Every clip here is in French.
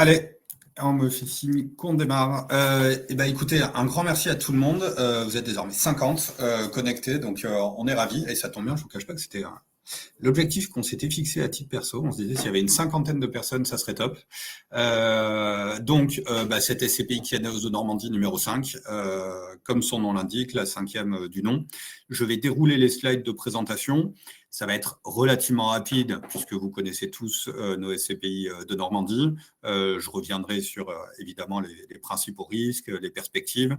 Allez, on me fait signe qu'on démarre. Écoutez, un grand merci à tout le monde. Vous êtes désormais 50 connectés, donc on est ravis. Et ça tombe bien, je vous cache pas que c'était l'objectif qu'on s'était fixé à titre perso. On se disait s'il y avait une cinquantaine de personnes, ça serait top. Cette SCPI Kianos de Normandie numéro 5, comme son nom l'indique, la cinquième du nom. Je vais dérouler les slides de présentation. Ça va être relativement rapide puisque vous connaissez tous nos SCPI de Normandie. Je reviendrai sur évidemment les principaux risques, les perspectives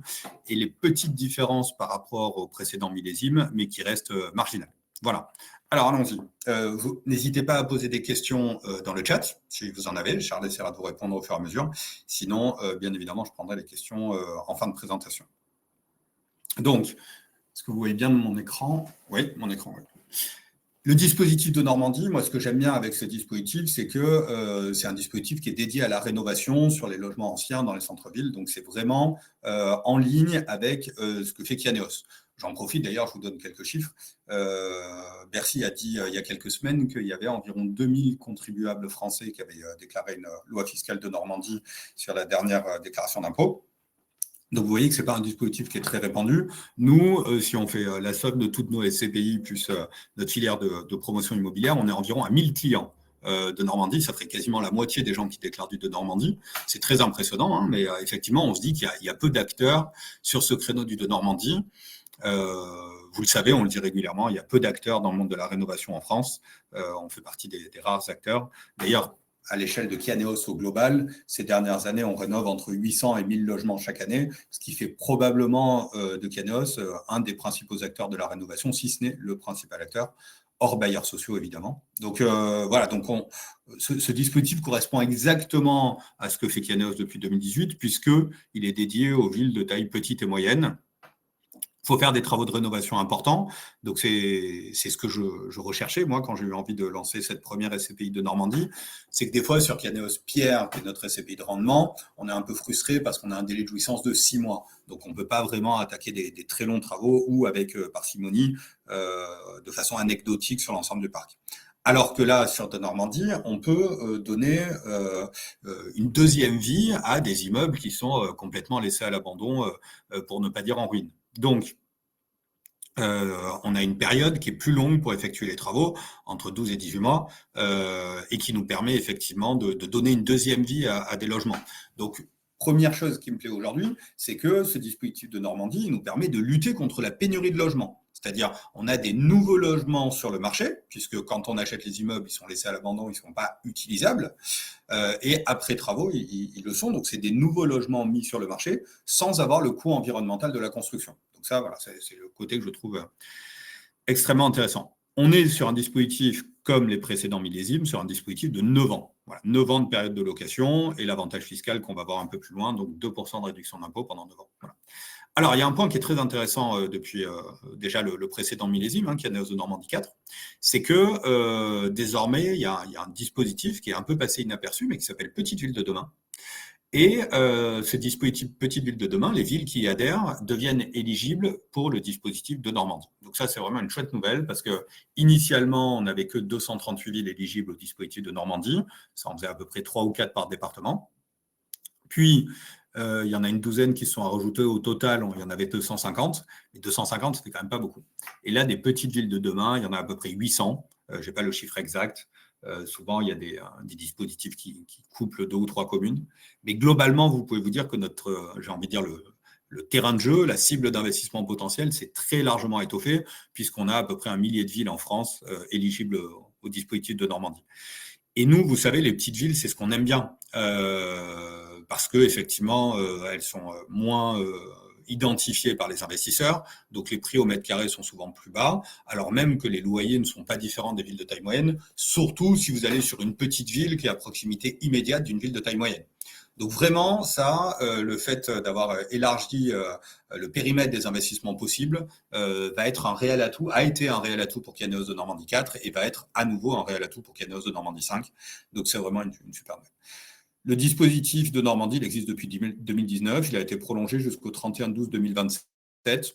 et les petites différences par rapport aux précédents millésimes, mais qui restent marginales. Voilà. Alors allons-y. Vous n'hésitez pas à poser des questions dans le chat, si vous en avez. Charles essaiera de vous répondre au fur et à mesure. Sinon, bien évidemment, je prendrai les questions en fin de présentation. Donc, est-ce que vous voyez bien mon écran? Oui, mon écran, oui. Le dispositif de Normandie, moi, ce que j'aime bien avec ce dispositif, c'est que c'est un dispositif qui est dédié à la rénovation sur les logements anciens dans les centres-villes. Donc, c'est vraiment en ligne avec ce que fait Kianeos. J'en profite d'ailleurs, je vous donne quelques chiffres. Bercy a dit il y a quelques semaines qu'il y avait environ 2000 contribuables français qui avaient déclaré une loi fiscale de Normandie sur la dernière déclaration d'impôt. Donc, vous voyez que ce n'est pas un dispositif qui est très répandu. Nous, si on fait la somme de toutes nos SCPI plus notre filière de promotion immobilière, on est environ à 1000 clients de Normandie. Ça ferait quasiment la moitié des gens qui déclarent du de Normandie. C'est très impressionnant, hein, mais effectivement, on se dit qu'il y a peu d'acteurs sur ce créneau du de Normandie. Vous le savez, on le dit régulièrement, il y a peu d'acteurs dans le monde de la rénovation en France. On fait partie des rares acteurs. D'ailleurs, à l'échelle de Kianeos au global, ces dernières années, on rénove entre 800 et 1000 logements chaque année, ce qui fait probablement de Kianeos un des principaux acteurs de la rénovation, si ce n'est le principal acteur, hors bailleurs sociaux évidemment. Donc voilà, donc ce dispositif correspond exactement à ce que fait Kianeos depuis 2018, puisqu'il est dédié aux villes de taille petite et moyenne. Il faut faire des travaux de rénovation importants. Donc, c'est ce que je recherchais, moi, quand j'ai eu envie de lancer cette première SCPI de Normandie. C'est que des fois, sur Kianeos Pierre, qui est notre SCPI de rendement, on est un peu frustré parce qu'on a un délai de jouissance de 6 mois. Donc, on ne peut pas vraiment attaquer des très longs travaux ou avec parcimonie, de façon anecdotique sur l'ensemble du parc. Alors que là, sur de Normandie, on peut donner une deuxième vie à des immeubles qui sont complètement laissés à l'abandon, pour ne pas dire en ruine. Donc, on a une période qui est plus longue pour effectuer les travaux, entre 12 et 18 mois, et qui nous permet effectivement de donner une deuxième vie à des logements. Donc, première chose qui me plaît aujourd'hui, c'est que ce dispositif de Normandie nous permet de lutter contre la pénurie de logements. C'est-à-dire, on a des nouveaux logements sur le marché, puisque quand on achète les immeubles, ils sont laissés à l'abandon, ils ne sont pas utilisables. Et après travaux, ils le sont. Donc, c'est des nouveaux logements mis sur le marché sans avoir le coût environnemental de la construction. Donc ça, voilà, c'est le côté que je trouve extrêmement intéressant. On est sur un dispositif, comme les précédents millésimes, sur un dispositif de 9 ans. Voilà, 9 ans de période de location et l'avantage fiscal qu'on va voir un peu plus loin, donc 2% de réduction d'impôt pendant 9 ans. Voilà. Alors, il y a un point qui est très intéressant depuis déjà le précédent millésime, hein, Kianeos de Normandie 4, c'est que désormais, il y a un dispositif qui est un peu passé inaperçu, mais qui s'appelle Petite Ville de demain. Et ce dispositif Petite Ville de demain, les villes qui y adhèrent deviennent éligibles pour le dispositif de Normandie. Donc ça, c'est vraiment une chouette nouvelle parce que initialement, on n'avait que 238 villes éligibles au dispositif de Normandie. Ça en faisait à peu près 3 ou 4 par département. Puis, il y en a une douzaine qui se sont rajoutées au total, il y en avait 250. Et 250, c'était quand même pas beaucoup. Et là, des petites villes de demain, il y en a à peu près 800. Je n'ai pas le chiffre exact. Souvent, il y a des dispositifs qui couplent 2 ou 3 communes. Mais globalement, vous pouvez vous dire que notre, j'ai envie de dire, le terrain de jeu, la cible d'investissement potentiel, c'est très largement étoffé, puisqu'on a à peu près 1 millier de villes en France éligibles au dispositif de Normandie. Et nous, vous savez, les petites villes, c'est ce qu'on aime bien, parce que effectivement, elles sont moins identifiées par les investisseurs, donc les prix au mètre carré sont souvent plus bas, alors même que les loyers ne sont pas différents des villes de taille moyenne, surtout si vous allez sur une petite ville qui est à proximité immédiate d'une ville de taille moyenne. Donc vraiment, ça, le fait d'avoir élargi le périmètre des investissements possibles va être un réel atout, a été un réel atout pour Kianeos de Normandie 4 et va être à nouveau un réel atout pour Kianeos de Normandie 5. Donc c'est vraiment une super nouvelle. Le dispositif de Normandie, il existe depuis 2019, il a été prolongé jusqu'au 31/12/2027.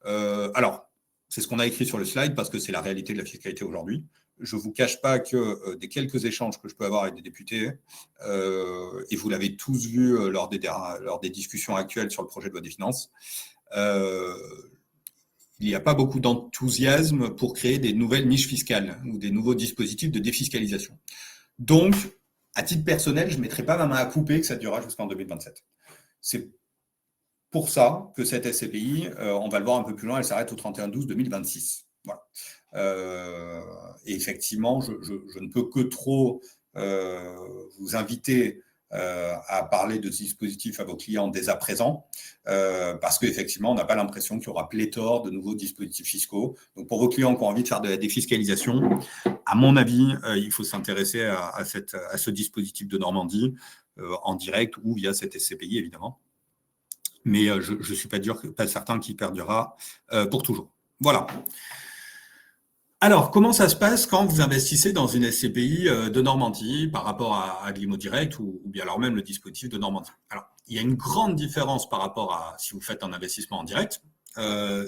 Alors, C'est ce qu'on a écrit sur le slide parce que c'est la réalité de la fiscalité aujourd'hui. Je ne vous cache pas que des quelques échanges que je peux avoir avec des députés, et vous l'avez tous vu lors des discussions actuelles sur le projet de loi des finances, il n'y a pas beaucoup d'enthousiasme pour créer des nouvelles niches fiscales ou des nouveaux dispositifs de défiscalisation. Donc, à titre personnel, je ne mettrai pas ma main à couper que ça durera jusqu'en 2027. C'est pour ça que cette SCPI, on va le voir un peu plus loin, elle s'arrête au 31/12/2026. Voilà. Et effectivement, je ne peux que trop vous inviter à parler de ce dispositif à vos clients dès à présent, parce qu'effectivement, on n'a pas l'impression qu'il y aura pléthore de nouveaux dispositifs fiscaux. Donc, pour vos clients qui ont envie de faire de la défiscalisation, à mon avis, il faut s'intéresser à ce dispositif de Normandie en direct ou via cette SCPI, évidemment. Mais je ne suis pas certain qu'il perdurera pour toujours. Voilà. Alors, comment ça se passe quand vous investissez dans une SCPI de Normandie par rapport à de l'IMO direct ou bien alors même le dispositif de Normandie? Alors, il y a une grande différence par rapport à si vous faites un investissement en direct,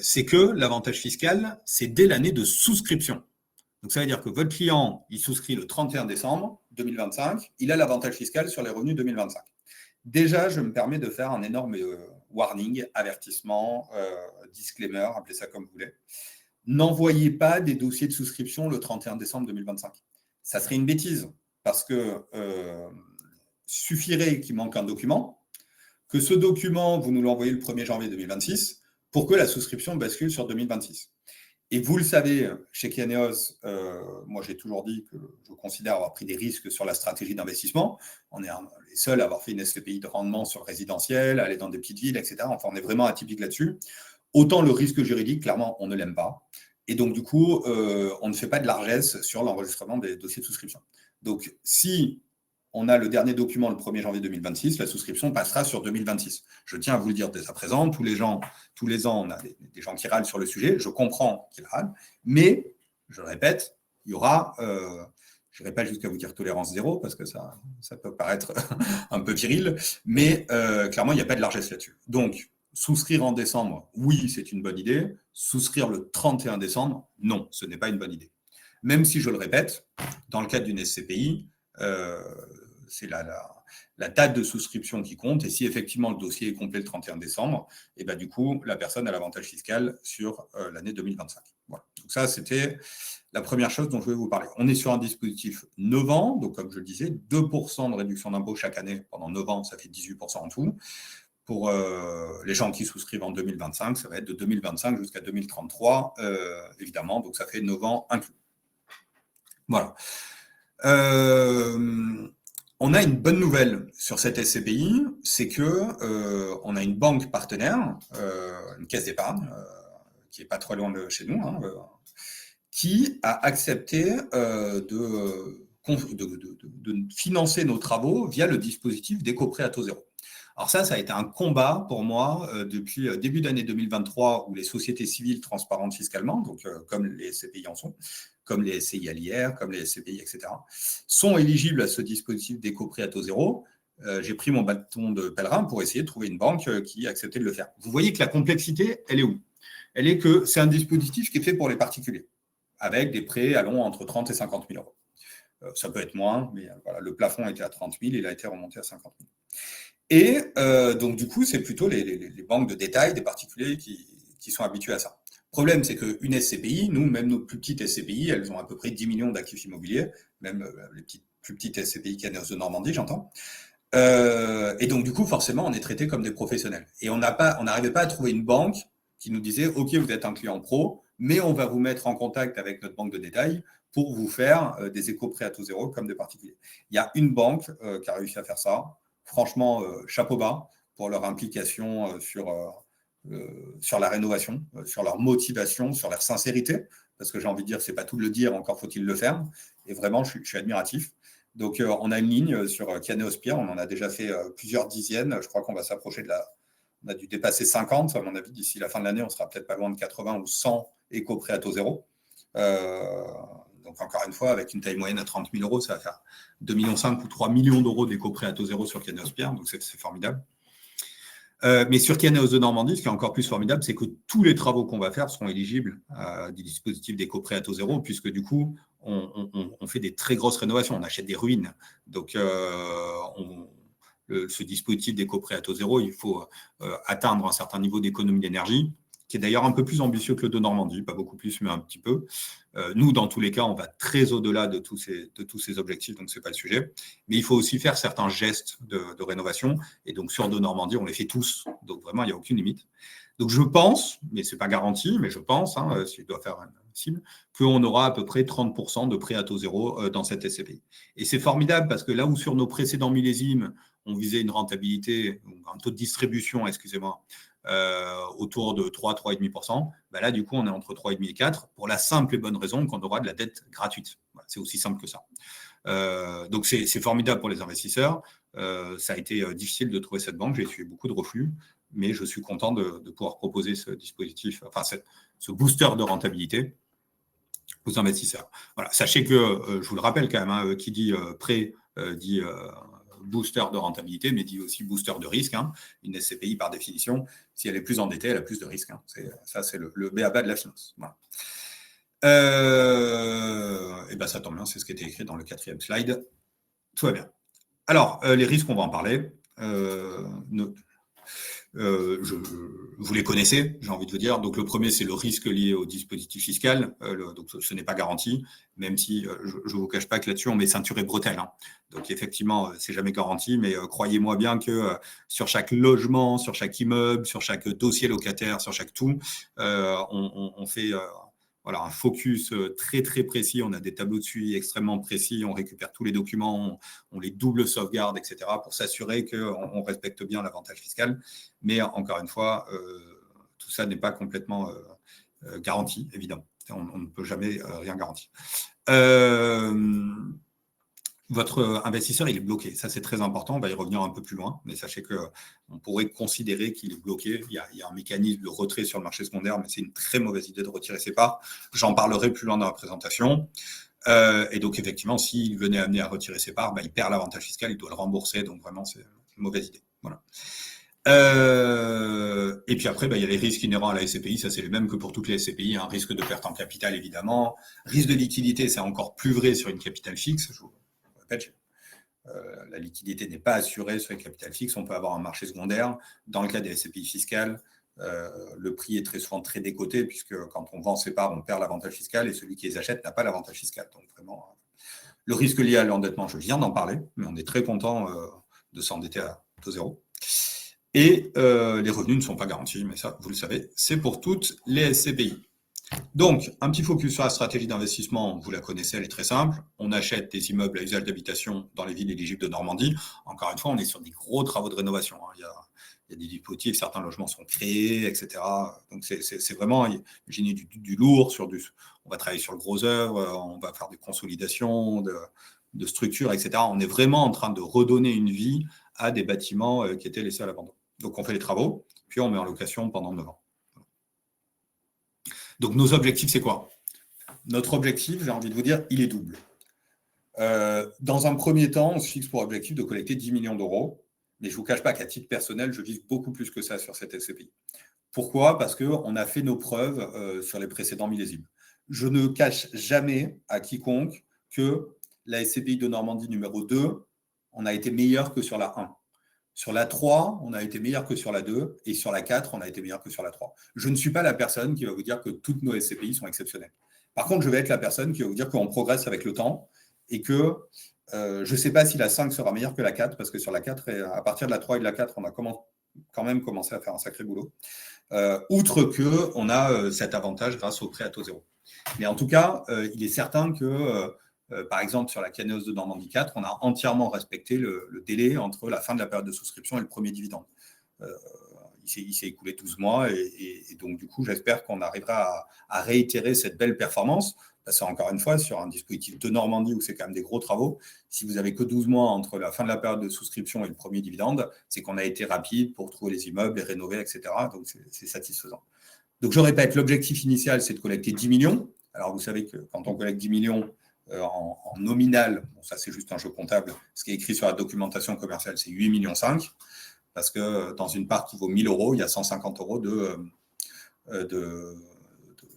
c'est que l'avantage fiscal, c'est dès l'année de souscription. Donc, ça veut dire que votre client, il souscrit le 31 décembre 2025, il a l'avantage fiscal sur les revenus 2025. Déjà, je me permets de faire un énorme warning, avertissement, disclaimer, appelez ça comme vous voulez. N'envoyez pas des dossiers de souscription le 31 décembre 2025. Ça serait une bêtise, parce que suffirait qu'il manque un document, que ce document, vous nous l'envoyez le 1er janvier 2026, pour que la souscription bascule sur 2026. Et vous le savez, chez Kianeos, moi j'ai toujours dit que je considère avoir pris des risques sur la stratégie d'investissement. On est les seuls à avoir fait une SCPI de rendement sur le résidentiel, aller dans des petites villes, etc. Enfin, on est vraiment atypique là-dessus. Autant le risque juridique, clairement, on ne l'aime pas. Et donc, du coup, on ne fait pas de largesse sur l'enregistrement des dossiers de souscription. Donc, si on a le dernier document le 1er janvier 2026, la souscription passera sur 2026. Je tiens à vous le dire dès à présent, tous les ans, on a des gens qui râlent sur le sujet, je comprends qu'ils râlent, mais, je le répète, il y aura, je n'irai pas jusqu'à vous dire tolérance zéro, parce que ça peut paraître un peu viril, mais clairement, il n'y a pas de largesse là-dessus. Donc, souscrire en décembre, oui, c'est une bonne idée. Souscrire le 31 décembre, non, ce n'est pas une bonne idée. Même si, je le répète, dans le cadre d'une SCPI, c'est la date de souscription qui compte. Et si effectivement le dossier est complet le 31 décembre, et ben, du coup, la personne a l'avantage fiscal sur l'année 2025. Voilà. Donc ça, c'était la première chose dont je voulais vous parler. On est sur un dispositif 9 ans. Donc, comme je le disais, 2% de réduction d'impôt chaque année pendant 9 ans, ça fait 18% en tout. Pour les gens qui souscrivent en 2025, ça va être de 2025 jusqu'à 2033, évidemment. Donc, ça fait 9 ans inclus. Voilà. On a une bonne nouvelle sur cette SCPI, c'est que on a une banque partenaire, une caisse d'épargne, qui n'est pas trop loin de chez nous, hein, qui a accepté de financer nos travaux via le dispositif d'éco-prêt à taux zéro. Alors ça a été un combat pour moi depuis début d'année 2023 où les sociétés civiles transparentes fiscalement, donc comme les SCPI en sont, comme les SCI à l'IR, comme les SCPI, etc., sont éligibles à ce dispositif d'éco-prêt à taux zéro. J'ai pris mon bâton de pèlerin pour essayer de trouver une banque qui acceptait de le faire. Vous voyez que la complexité, elle est où? Elle est que c'est un dispositif qui est fait pour les particuliers, avec des prêts allant entre 30 et 50 000 euros. Ça peut être moins, mais voilà, le plafond était à 30 000, il a été remonté à 50 000. Et donc, du coup, c'est plutôt les banques de détail des particuliers qui sont habitués à ça. Le problème, c'est qu'une SCPI, même nos plus petites SCPI, elles ont à peu près 10 millions d'actifs immobiliers, même les plus petites SCPI Kianeos de Normandie, j'entends. Et donc, du coup, forcément, on est traité comme des professionnels. Et on n'arrivait pas à trouver une banque qui nous disait « Ok, vous êtes un client pro, mais on va vous mettre en contact avec notre banque de détail pour vous faire des éco-prêts à taux zéro comme des particuliers. » Il y a une banque qui a réussi à faire ça. Franchement, chapeau bas pour leur implication sur la rénovation, sur leur motivation, sur leur sincérité, parce que j'ai envie de dire, c'est pas tout de le dire, encore faut-il le faire. Et vraiment, je suis admiratif. Donc, on a une ligne sur Kianeos Pierre, on en a déjà fait plusieurs dizaines. Je crois qu'on va s'approcher on a dû dépasser 50. À mon avis, d'ici la fin de l'année, on sera peut-être pas loin de 80 ou 100 éco-prêts à taux zéro. Donc, encore une fois, avec une taille moyenne à 30 000 euros, ça va faire 2,5 millions ou 3 millions d'euros d'éco-prêts à taux zéro sur Kianeos Pierre. Donc, c'est formidable. Mais sur Kianéos de Normandie, ce qui est encore plus formidable, c'est que tous les travaux qu'on va faire seront éligibles à des dispositifs d'éco-prêt à taux zéro, puisque du coup, on fait des très grosses rénovations, on achète des ruines. Donc, ce dispositif d'éco-prêt à taux zéro, il faut atteindre un certain niveau d'économie d'énergie, qui est d'ailleurs un peu plus ambitieux que le de Normandie, pas beaucoup plus, mais un petit peu. Nous, dans tous les cas, on va très au-delà de tous ces objectifs, donc ce n'est pas le sujet. Mais il faut aussi faire certains gestes de rénovation, et donc sur de Normandie, on les fait tous, donc vraiment, il n'y a aucune limite. Donc je pense, mais ce n'est pas garanti, mais je pense, s'il doit faire une cible, qu'on aura à peu près 30% de prêt à taux zéro dans cette SCPI. Et c'est formidable parce que là où sur nos précédents millésimes, on visait une rentabilité, un taux de distribution, excusez-moi, autour de 3-3,5%, bah là, du coup, on est entre 3,5 et 4, pour la simple et bonne raison qu'on aura de la dette gratuite. Voilà, c'est aussi simple que ça. Donc, c'est formidable pour les investisseurs. Ça a été difficile de trouver cette banque. J'ai essuyé beaucoup de reflux, mais je suis content de pouvoir proposer ce dispositif, enfin, ce booster de rentabilité aux investisseurs. Voilà. Sachez que, je vous le rappelle quand même, qui dit prêt dit booster de rentabilité, mais dit aussi booster de risque. Une SCPI, par définition, si elle est plus endettée, elle a plus de risques. Ça, c'est le b.a.-ba de la finance. Voilà. Et ben ça tombe bien, c'est ce qui était écrit dans le 4e slide. Tout va bien. Alors, les risques, on va en parler. Vous les connaissez, j'ai envie de vous dire. Donc, le premier, c'est le risque lié au dispositif fiscal. Donc, ce n'est pas garanti, même si je ne vous cache pas que là-dessus, on met ceinture et bretelles. Donc, effectivement, c'est jamais garanti, mais croyez-moi bien que sur chaque logement, sur chaque immeuble, sur chaque dossier locataire, sur chaque tout, on fait un focus très, très précis. On a des tableaux de suivi extrêmement précis. On récupère tous les documents, on les double sauvegarde, etc., pour s'assurer qu'on respecte bien l'avantage fiscal. Mais encore une fois, tout ça n'est pas complètement garanti, évidemment. On ne peut jamais rien garantir. Votre investisseur, il est bloqué. Ça, c'est très important. On va y revenir un peu plus loin. Mais sachez qu'on pourrait considérer qu'il est bloqué. Il y a un mécanisme de retrait sur le marché secondaire, mais c'est une très mauvaise idée de retirer ses parts. J'en parlerai plus loin dans la présentation. Et donc, effectivement, s'il venait amener à retirer ses parts, il perd l'avantage fiscal, il doit le rembourser. Donc, vraiment, c'est une mauvaise idée. Voilà. Et puis après, il y a les risques inhérents à la SCPI. Ça, c'est les mêmes que pour toutes les SCPI. Un risque de perte en capital, évidemment. Risque de liquidité, c'est encore plus vrai sur une capitale fixe. Je vous répète, la liquidité n'est pas assurée sur une capitale fixe. On peut avoir un marché secondaire. Dans le cas des SCPI fiscales, le prix est très souvent très décoté, puisque quand on vend ses parts, on perd l'avantage fiscal et celui qui les achète n'a pas l'avantage fiscal. Donc vraiment, le risque lié à l'endettement, je viens d'en parler, mais on est très content de s'endetter à taux zéro. Et les revenus ne sont pas garantis, mais ça, vous le savez, c'est pour toutes les SCPI. Donc, un petit focus sur la stratégie d'investissement, vous la connaissez, elle est très simple. On achète des immeubles à usage d'habitation dans les villes éligibles de Normandie. Encore une fois, on est sur des gros travaux de rénovation. Il y a des dispositifs, certains logements sont créés, etc. Donc, c'est vraiment, imaginez du lourd, on va travailler sur le gros œuvre, on va faire des consolidations de structures, etc. On est vraiment en train de redonner une vie à des bâtiments qui étaient laissés à l'abandon. Donc, on fait les travaux, puis on met en location pendant 9 ans. Donc, nos objectifs, c'est quoi? Notre objectif, j'ai envie de vous dire, il est double. Dans un premier temps, on se fixe pour objectif de collecter 10 millions d'euros, mais je ne vous cache pas qu'à titre personnel, je vise beaucoup plus que ça sur cette SCPI. Pourquoi? Parce qu'on a fait nos preuves sur les précédents millésimes. Je ne cache jamais à quiconque que la SCPI de Normandie numéro 2, on a été meilleur que sur la 1. Sur la 3, on a été meilleur que sur la 2, et sur la 4, on a été meilleur que sur la 3. Je ne suis pas la personne qui va vous dire que toutes nos SCPI sont exceptionnelles. Par contre, je vais être la personne qui va vous dire qu'on progresse avec le temps et que je ne sais pas si la 5 sera meilleure que la 4, parce que sur la 4, à partir de la 3 et de la 4, on a quand même commencé à faire un sacré boulot. Outre qu'on a cet avantage grâce au prêt à taux zéro. Mais en tout cas, il est certain que par exemple, sur la Kianéos de Normandie 4, on a entièrement respecté le délai entre la fin de la période de souscription et le premier dividende. Il s'est écoulé 12 mois et donc, du coup, j'espère qu'on arrivera à réitérer cette belle performance. Parce que, encore une fois, sur un dispositif de Normandie où c'est quand même des gros travaux, si vous n'avez que 12 mois entre la fin de la période de souscription et le premier dividende, c'est qu'on a été rapide pour trouver les immeubles, les rénover, etc. Donc, c'est satisfaisant. Donc, je répète, l'objectif initial, c'est de collecter 10 millions. Alors, vous savez que quand on collecte 10 millions, en nominal, bon, ça c'est juste un jeu comptable, ce qui est écrit sur la documentation commerciale, c'est 8,5 millions. parce que dans une part qui vaut 1 000 euros, il y a 150 euros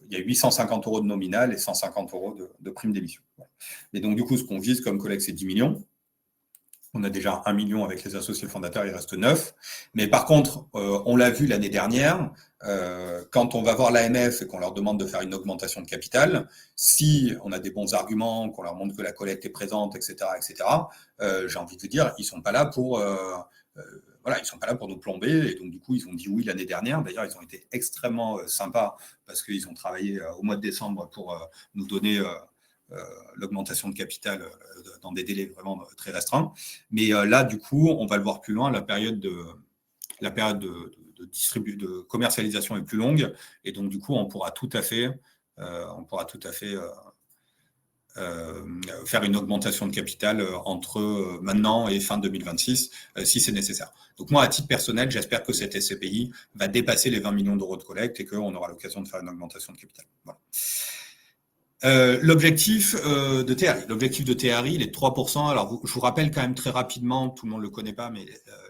il y a 850 euros de nominal et 150 euros de prime d'émission. Et donc, du coup, ce qu'on vise comme collecte, c'est 10 millions. On a déjà 1 million avec les associés fondateurs, il reste 9. Mais par contre, on l'a vu l'année dernière, quand on va voir l'AMF et qu'on leur demande de faire une augmentation de capital, si on a des bons arguments, qu'on leur montre que la collecte est présente, etc., j'ai envie de vous dire, ils sont pas là pour voilà, ils sont pas là pour nous plomber. Et donc, du coup, ils ont dit oui l'année dernière. D'ailleurs, ils ont été extrêmement sympas parce qu'ils ont travaillé au mois de décembre pour nous donner l'augmentation de capital dans des délais vraiment très restreints. Mais là, du coup, on va le voir plus loin. La période de commercialisation est plus longue. Et donc, du coup, on pourra tout à fait faire une augmentation de capital entre maintenant et fin 2026, si c'est nécessaire. Donc moi, à titre personnel, j'espère que cette SCPI va dépasser les 20 millions d'euros de collecte et qu'on aura l'occasion de faire une augmentation de capital. Voilà. L'objectif de TRI. L'objectif de TRI, il est de 3%. Alors, je vous rappelle quand même très rapidement, tout le monde ne le connaît pas, mais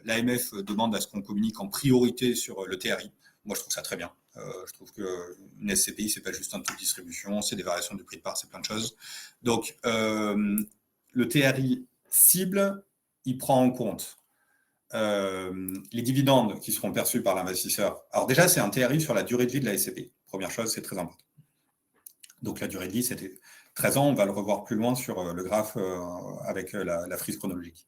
l'AMF demande à ce qu'on communique en priorité sur le TRI. Moi, je trouve ça très bien. Je trouve qu'une SCPI, c'est pas juste un taux de distribution, c'est des variations du prix de part, c'est plein de choses. Donc, le TRI cible, il prend en compte les dividendes qui seront perçus par l'investisseur. Alors déjà, c'est un TRI sur la durée de vie de la SCPI. Première chose, c'est très important. Donc la durée de vie, c'était 13 ans. On va le revoir plus loin sur le graphe avec la frise chronologique.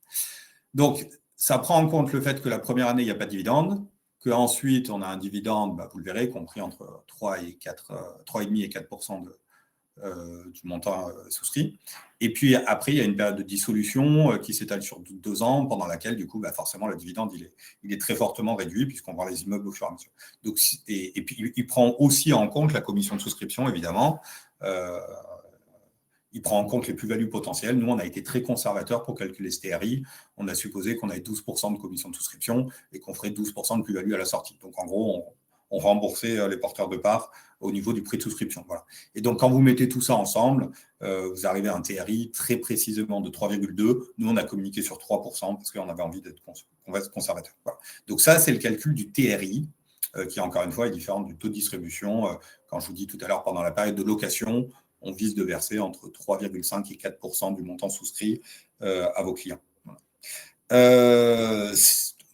Donc, ça prend en compte le fait que la première année, il n'y a pas de dividende, qu'ensuite, on a un dividende, vous le verrez, compris entre 3,5 et 4% du montant souscrit. Et puis après, il y a une période de dissolution qui s'étale sur 2 ans, pendant laquelle, du coup, forcément, le dividende, il est très fortement réduit, puisqu'on vend les immeubles au fur et à mesure. Donc, et puis, il prend aussi en compte la commission de souscription, évidemment. Il prend en compte les plus-values potentielles. Nous, on a été très conservateurs pour calculer ce TRI. On a supposé qu'on avait 12% de commission de souscription et qu'on ferait 12% de plus-value à la sortie. Donc, en gros, on remboursait les porteurs de parts au niveau du prix de souscription. Voilà. Et donc, quand vous mettez tout ça ensemble, vous arrivez à un TRI très précisément de 3,2. Nous, on a communiqué sur 3% parce qu'on avait envie d'être conservateur. Voilà. Donc, ça, c'est le calcul du TRI qui, encore une fois, est différent du taux de distribution. Quand je vous dis tout à l'heure, pendant la période de location, on vise de verser entre 3,5 et 4% du montant souscrit à vos clients. Voilà.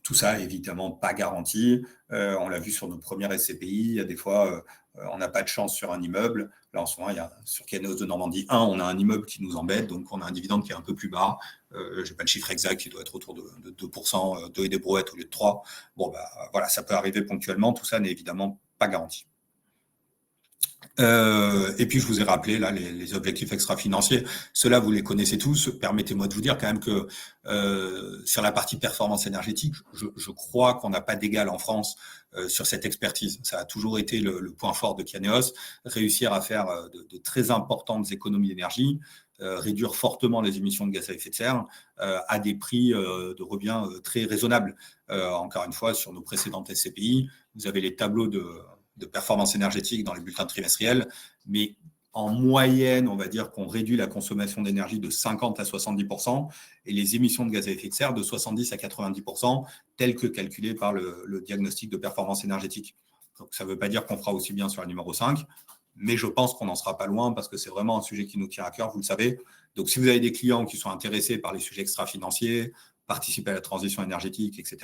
Tout ça, évidemment, pas garanti. On l'a vu sur nos premières SCPI. Il y a des fois, on n'a pas de chance sur un immeuble. Là, en ce moment, sur Caneos de Normandie 1, on a un immeuble qui nous embête, donc on a un dividende qui est un peu plus bas. Je n'ai pas le chiffre exact, qui doit être autour de 2%, 2 et des brouettes au lieu de 3. Bon, voilà, ça peut arriver ponctuellement. Tout ça n'est évidemment pas garanti. Et puis, je vous ai rappelé là les objectifs extra-financiers. Ceux-là, vous les connaissez tous. Permettez-moi de vous dire quand même que sur la partie performance énergétique, je crois qu'on n'a pas d'égal en France sur cette expertise. Ça a toujours été le point fort de Caneos, réussir à faire de très importantes économies d'énergie, réduire fortement les émissions de gaz à effet de serre à des prix de revient très raisonnables. Encore une fois, sur nos précédentes SCPI, vous avez les tableaux de performance énergétique dans les bulletins trimestriels, mais en moyenne, on va dire qu'on réduit la consommation d'énergie de 50 à 70% et les émissions de gaz à effet de serre de 70 à 90%, telles que calculées par le diagnostic de performance énergétique. Donc, ça ne veut pas dire qu'on fera aussi bien sur le numéro 5, mais je pense qu'on n'en sera pas loin parce que c'est vraiment un sujet qui nous tient à cœur, vous le savez. Donc, si vous avez des clients qui sont intéressés par les sujets extra-financiers, participer à la transition énergétique, etc.,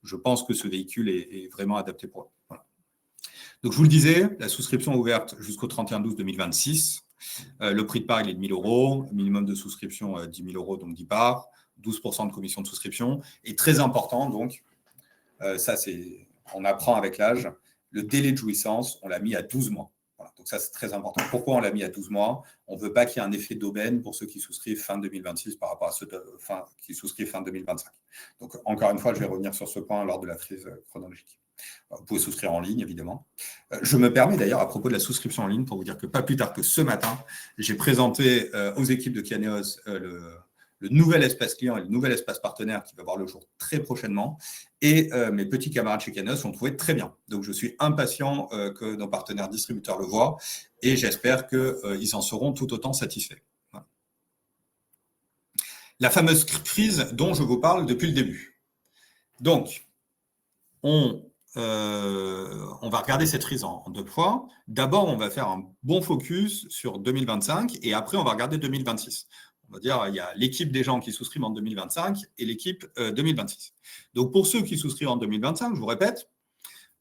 je pense que ce véhicule est vraiment adapté pour eux. Voilà. Donc, je vous le disais, la souscription est ouverte jusqu'au 31/12/2026. Le prix de part, il est de 1 000 euros. Minimum de souscription, 10 000 euros, donc 10 parts. 12% de commission de souscription. Et très important, donc, on apprend avec l'âge, le délai de jouissance, on l'a mis à 12 mois. Voilà, donc ça, c'est très important. Pourquoi on l'a mis à 12 mois? On ne veut pas qu'il y ait un effet d'aubaine pour ceux qui souscrivent fin 2026 par rapport à ceux qui souscrivent fin 2025. Donc, encore une fois, je vais revenir sur ce point lors de la frise chronologique. Vous pouvez souscrire en ligne, évidemment. Je me permets d'ailleurs, à propos de la souscription en ligne, pour vous dire que pas plus tard que ce matin, j'ai présenté aux équipes de Caneos le nouvel espace client et le nouvel espace partenaire qui va voir le jour très prochainement. Et mes petits camarades chez Caneos l'ont trouvé très bien. Donc, je suis impatient que nos partenaires distributeurs le voient et j'espère qu'ils en seront tout autant satisfaits. Voilà. La fameuse frise dont je vous parle depuis le début. Donc, on va regarder cette crise en deux fois. D'abord, on va faire un bon focus sur 2025 et après, on va regarder 2026. On va dire, il y a l'équipe des gens qui souscrivent en 2025 et l'équipe 2026. Donc, pour ceux qui souscrivent en 2025, je vous répète,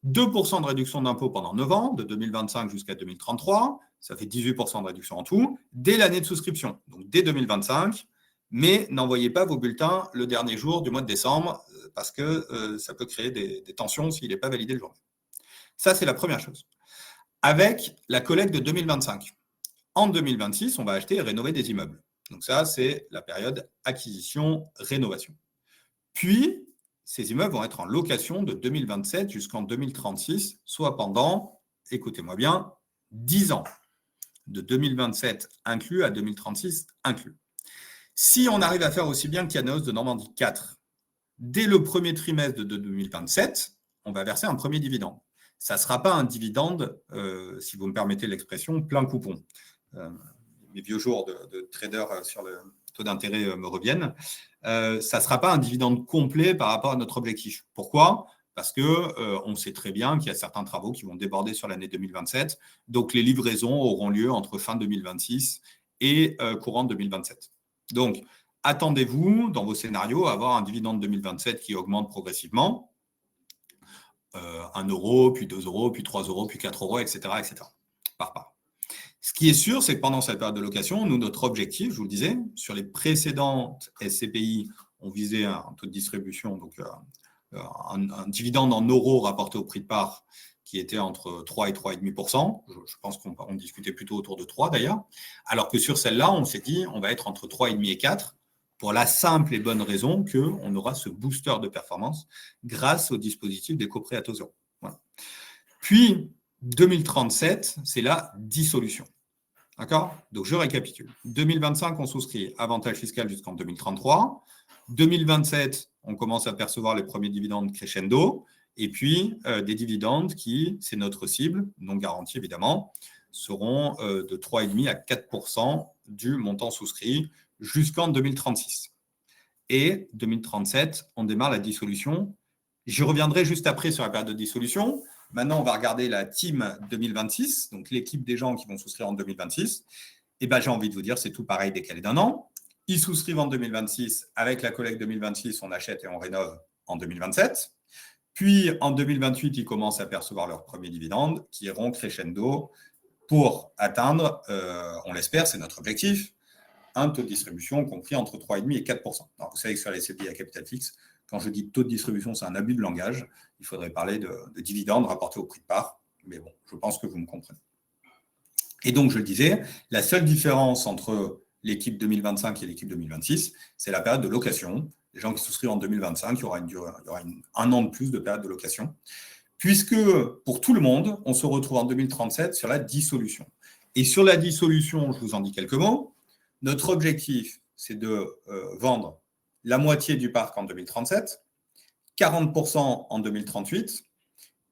2% de réduction d'impôt pendant 9 ans, de 2025 jusqu'à 2033, ça fait 18% de réduction en tout, dès l'année de souscription, donc dès 2025, mais n'envoyez pas vos bulletins le dernier jour du mois de décembre, parce que ça peut créer des tensions s'il n'est pas validé le jour. Ça, c'est la première chose. Avec la collecte de 2025, en 2026, on va acheter et rénover des immeubles. Donc ça, c'est la période acquisition-rénovation. Puis, ces immeubles vont être en location de 2027 jusqu'en 2036, soit pendant, écoutez-moi bien, 10 ans, de 2027 inclus à 2036 inclus. Si on arrive à faire aussi bien que Kianos de Normandie 4, dès le premier trimestre de 2027, on va verser un premier dividende. Ça ne sera pas un dividende, si vous me permettez l'expression, plein coupon. Mes vieux jours de trader sur le taux d'intérêt me reviennent. Ça ne sera pas un dividende complet par rapport à notre objectif. Pourquoi ? Parce qu'on sait très bien qu'il y a certains travaux qui vont déborder sur l'année 2027. Donc, les livraisons auront lieu entre fin 2026 et courant 2027. Donc, attendez-vous, dans vos scénarios, à avoir un dividende 2027 qui augmente progressivement. 1 euro, puis 2 euros, puis 3 euros, puis 4 euros, etc. par part. Ce qui est sûr, c'est que pendant cette période de location, nous, notre objectif, je vous le disais, sur les précédentes SCPI, on visait un taux de distribution, donc un dividende en euros rapporté au prix de part qui était entre 3 et 3,5%. Je pense qu'on discutait plutôt autour de 3 d'ailleurs. Alors que sur celle-là, on s'est dit, on va être entre 3,5 et 4 pour la simple et bonne raison qu'on aura ce booster de performance grâce au dispositif des coprêts à taux zéro. Voilà. Puis, 2037, c'est la dissolution. D'accord ? Donc, je récapitule. 2025, on souscrit avantage fiscal jusqu'en 2033. 2027, on commence à percevoir les premiers dividendes crescendo. Et puis, des dividendes qui, c'est notre cible, non garantie évidemment, seront de 3,5 à 4% du montant souscrit jusqu'en 2036. Et 2037, on démarre la dissolution. J'y reviendrai juste après sur la période de dissolution. Maintenant, on va regarder la team 2026, donc l'équipe des gens qui vont souscrire en 2026. Et ben, j'ai envie de vous dire, c'est tout pareil décalé d'un an. Ils souscrivent en 2026. Avec la collecte 2026, on achète et on rénove en 2027. Puis, en 2028, ils commencent à percevoir leurs premiers dividendes qui iront crescendo pour atteindre, on l'espère, c'est notre objectif, un taux de distribution compris entre 3,5 et 4%. Alors, vous savez que sur les SCPI à capital fixe, quand je dis taux de distribution, c'est un abus de langage. Il faudrait parler de dividendes rapportés au prix de part. Mais bon, je pense que vous me comprenez. Et donc, je le disais, la seule différence entre l'équipe 2025 et l'équipe 2026, c'est la période de location. Les gens qui souscrivent en 2025, il y aura un an de plus de période de location. Puisque, pour tout le monde, on se retrouve en 2037 sur la dissolution. Et sur la dissolution, je vous en dis quelques mots. Notre objectif, c'est de vendre la moitié du parc en 2037, 40% en 2038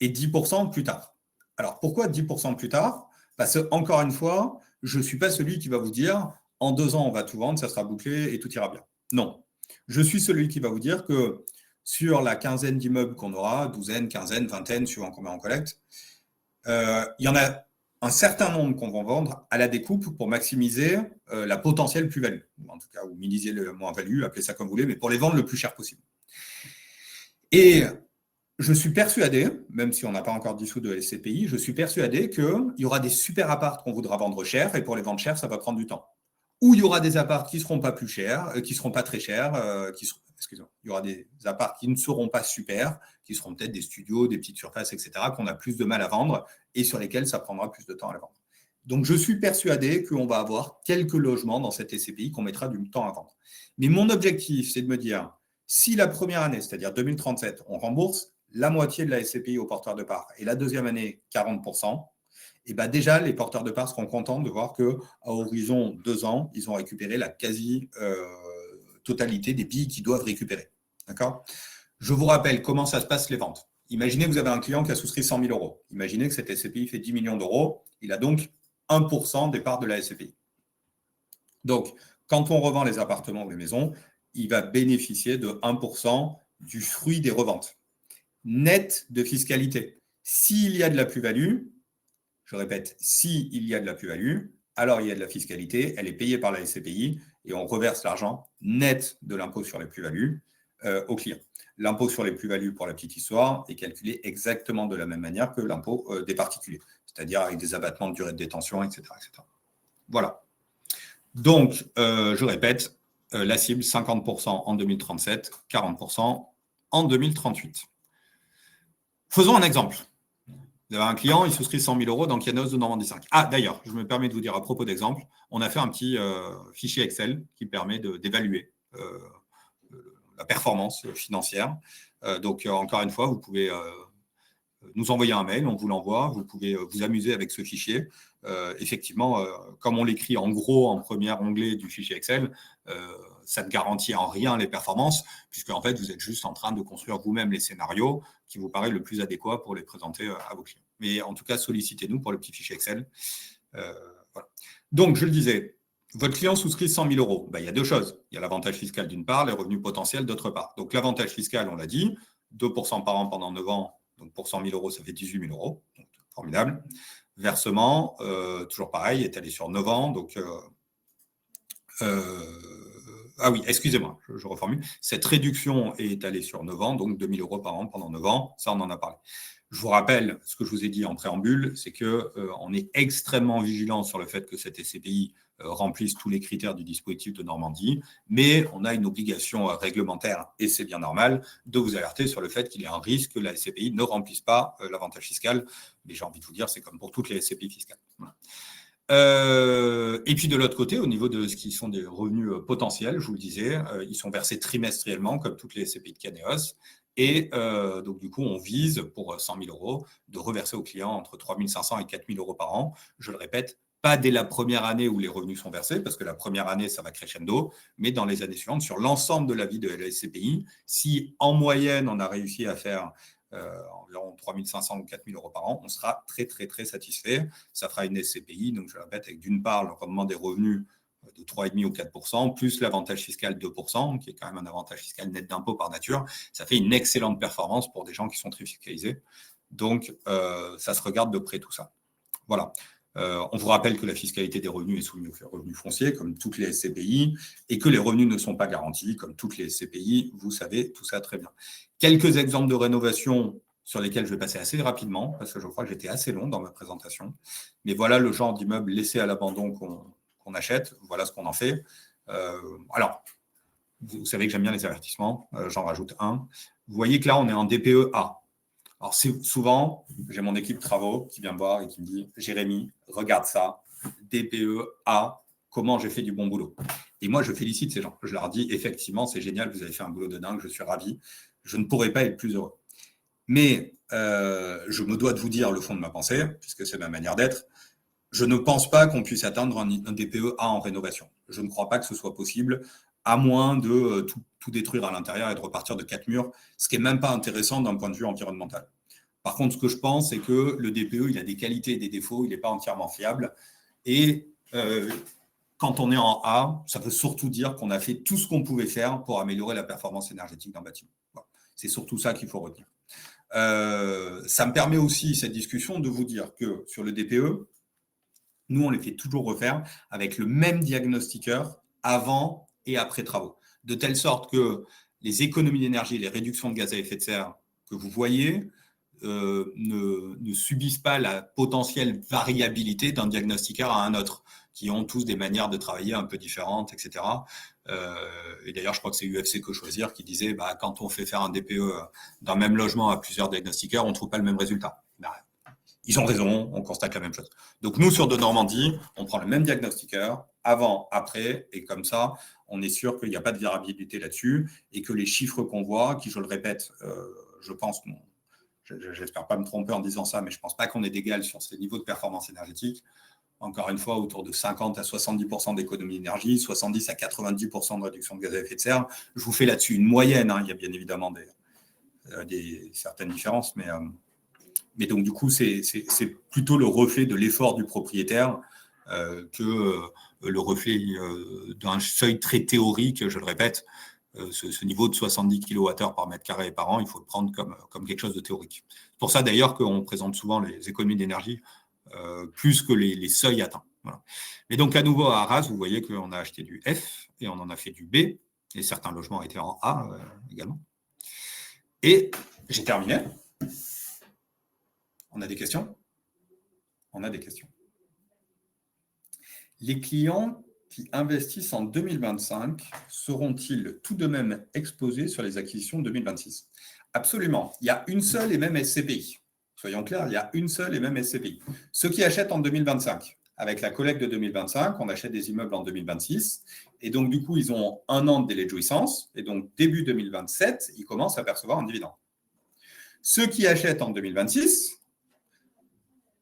et 10% plus tard. Alors, pourquoi 10% plus tard ? Parce que, encore une fois, je ne suis pas celui qui va vous dire en 2 ans, on va tout vendre, ça sera bouclé et tout ira bien. Non. Je suis celui qui va vous dire que sur la quinzaine d'immeubles qu'on aura, douzaine, quinzaine, vingtaine, suivant combien on collecte, il y en a un certain nombre qu'on va vendre à la découpe pour maximiser la potentielle plus-value, en tout cas, ou minimiser le moins-value, appelez ça comme vous voulez, mais pour les vendre le plus cher possible. Et je suis persuadé, même si on n'a pas encore dissous de SCPI, je suis persuadé qu'il y aura des super apparts qu'on voudra vendre cher, et pour les vendre cher, ça va prendre du temps. Ou il y aura des apparts qui ne seront pas plus chers, qui ne seront pas très chers, il y aura des apparts qui ne seront pas super, qui seront peut-être des studios, des petites surfaces, etc., qu'on a plus de mal à vendre et sur lesquels ça prendra plus de temps à la vendre. Donc, je suis persuadé qu'on va avoir quelques logements dans cette SCPI qu'on mettra du temps à vendre. Mais mon objectif, c'est de me dire, si la première année, c'est-à-dire 2037, on rembourse la moitié de la SCPI aux porteurs de parts et la deuxième année, 40%, et bien déjà, les porteurs de parts seront contents de voir qu'à horizon 2 ans, ils ont récupéré la quasi-totalité des billes qu'ils doivent récupérer. D'accord ? Je vous rappelle comment ça se passe les ventes. Imaginez que vous avez un client qui a souscrit 100 000 euros. Imaginez que cette SCPI fait 10 millions d'euros. Il a donc 1% des parts de la SCPI. Donc, quand on revend les appartements ou les maisons, il va bénéficier de 1% du fruit des reventes. net de fiscalité. S'il y a de la plus-value, je répète, s'il y a de la plus-value, alors il y a de la fiscalité, elle est payée par la SCPI et on reverse l'argent net de l'impôt sur les plus-values au client. L'impôt sur les plus-values, pour la petite histoire, est calculé exactement de la même manière que l'impôt des particuliers, c'est-à-dire avec des abattements de durée de détention, etc. etc. Voilà. Donc, je répète, la cible, 50% en 2037, 40% en 2038. Faisons un exemple. Vous avez un client, il souscrit 100 000 euros dans Kianos de Normandie 5. Ah, d'ailleurs, je me permets de vous dire à propos d'exemple, on a fait un petit fichier Excel qui permet d'évaluer la performance financière. Donc, encore une fois, vous pouvez nous envoyer un mail, on vous l'envoie, vous pouvez vous amuser avec ce fichier. Effectivement, comme on l'écrit en gros en premier onglet du fichier Excel, ça ne garantit en rien les performances, puisque en fait, vous êtes juste en train de construire vous-même les scénarios qui vous paraissent le plus adéquat pour les présenter à vos clients. Mais en tout cas, sollicitez-nous pour le petit fichier Excel. Voilà. Donc, je le disais, votre client souscrit 100 000 euros. Ben, il y a deux choses. Il y a l'avantage fiscal d'une part, les revenus potentiels d'autre part. Donc, l'avantage fiscal, on l'a dit, 2% par an pendant 9 ans. Donc, pour 100 000 euros, ça fait 18 000 euros. Donc, formidable. Versement, toujours pareil, étalé sur 9 ans. Donc, ah oui, excusez-moi, je reformule. Cette réduction est étalée sur 9 ans, donc 2 000 euros par an pendant 9 ans. Ça, on en a parlé. Je vous rappelle, ce que je vous ai dit en préambule, c'est qu'on est extrêmement vigilant sur le fait que cette SCPI remplisse tous les critères du dispositif de Normandie, mais on a une obligation réglementaire, et c'est bien normal, de vous alerter sur le fait qu'il y a un risque que la SCPI ne remplisse pas l'avantage fiscal. Mais j'ai envie de vous dire, c'est comme pour toutes les SCPI fiscales. Voilà. Et puis de l'autre côté, au niveau de ce qui sont des revenus potentiels, je vous le disais, ils sont versés trimestriellement, comme toutes les SCPI de Caneos. Et donc, du coup, on vise, pour 100 000 euros, de reverser aux clients entre 3 500 et 4 000 euros par an. Je le répète, pas dès la première année où les revenus sont versés, parce que la première année, ça va crescendo, mais dans les années suivantes, sur l'ensemble de la vie de la SCPI, si en moyenne, on a réussi à faire environ 3 500 ou 4 000 euros par an, on sera très, très, très satisfait. Ça fera une SCPI, donc je le répète, avec d'une part le rendement des revenus de 3,5 ou 4%, plus l'avantage fiscal 2%, qui est quand même un avantage fiscal net d'impôt par nature. Ça fait une excellente performance pour des gens qui sont très fiscalisés. Donc, ça se regarde de près tout ça. Voilà. On vous rappelle que la fiscalité des revenus est soumise aux revenus fonciers, comme toutes les SCPI, et que les revenus ne sont pas garantis, comme toutes les SCPI. Vous savez tout ça très bien. Quelques exemples de rénovation sur lesquels je vais passer assez rapidement, parce que je crois que j'étais assez long dans ma présentation. Mais voilà le genre d'immeuble laissé à l'abandon qu'on achète. Voilà ce qu'on en fait. Alors, vous savez que j'aime bien les avertissements. J'en rajoute un. Vous voyez que là, on est en DPE A. Alors, souvent, j'ai mon équipe travaux qui vient me voir et qui me dit « Jérémy, regarde ça, DPE A, comment j'ai fait du bon boulot ?» Et moi, je félicite ces gens. Je leur dis « Effectivement, c'est génial, vous avez fait un boulot de dingue, je suis ravi. Je ne pourrais pas être plus heureux. » Mais je me dois de vous dire le fond de ma pensée, puisque c'est ma manière d'être. Je ne pense pas qu'on puisse atteindre un DPE A en rénovation. Je ne crois pas que ce soit possible, à moins de tout détruire à l'intérieur et de repartir de 4 murs, ce qui n'est même pas intéressant d'un point de vue environnemental. Par contre, ce que je pense, c'est que le DPE, il a des qualités et des défauts, il n'est pas entièrement fiable. Et quand on est en A, ça veut surtout dire qu'on a fait tout ce qu'on pouvait faire pour améliorer la performance énergétique d'un bâtiment. Voilà. C'est surtout ça qu'il faut retenir. Ça me permet aussi, cette discussion, de vous dire que sur le DPE, nous, on les fait toujours refaire avec le même diagnostiqueur avant et après travaux. De telle sorte que les économies d'énergie, les réductions de gaz à effet de serre que vous voyez ne subissent pas la potentielle variabilité d'un diagnostiqueur à un autre, qui ont tous des manières de travailler un peu différentes, etc. Et d'ailleurs, je crois que c'est UFC Que Choisir qui disait quand on fait faire un DPE d'un même logement à plusieurs diagnostiqueurs, on ne trouve pas le même résultat. Ils ont raison, on constate la même chose. Donc nous, sur de Normandie, on prend le même diagnostiqueur, avant, après, et comme ça, on est sûr qu'il n'y a pas de variabilité là-dessus, et que les chiffres qu'on voit, qui, je le répète, je pense, j'espère pas me tromper en disant ça, mais je ne pense pas qu'on est d'égal sur ces niveaux de performance énergétique. Encore une fois, autour de 50 à 70% d'économie d'énergie, 70 à 90% de réduction de gaz à effet de serre. Je vous fais là-dessus une moyenne, il y a bien évidemment certaines différences, mais donc, du coup, c'est plutôt le reflet de l'effort du propriétaire que le reflet d'un seuil très théorique, je le répète. ce niveau de 70 kWh par mètre carré et par an, il faut le prendre comme quelque chose de théorique. C'est pour ça d'ailleurs qu'on présente souvent les économies d'énergie plus que les seuils atteints. Voilà. Mais donc à nouveau à Arras, vous voyez qu'on a acheté du F et on en a fait du B, et certains logements étaient en A également. Et j'ai terminé. On a des questions ? On a des questions. Les clients qui investissent en 2025 seront-ils tout de même exposés sur les acquisitions 2026 ? Absolument. Il y a une seule et même SCPI. Soyons clairs, il y a une seule et même SCPI. Ceux qui achètent en 2025, avec la collecte de 2025, on achète des immeubles en 2026. Et donc, du coup, ils ont 1 an de délai de jouissance. Et donc, début 2027, ils commencent à percevoir un dividende. Ceux qui achètent en 2026,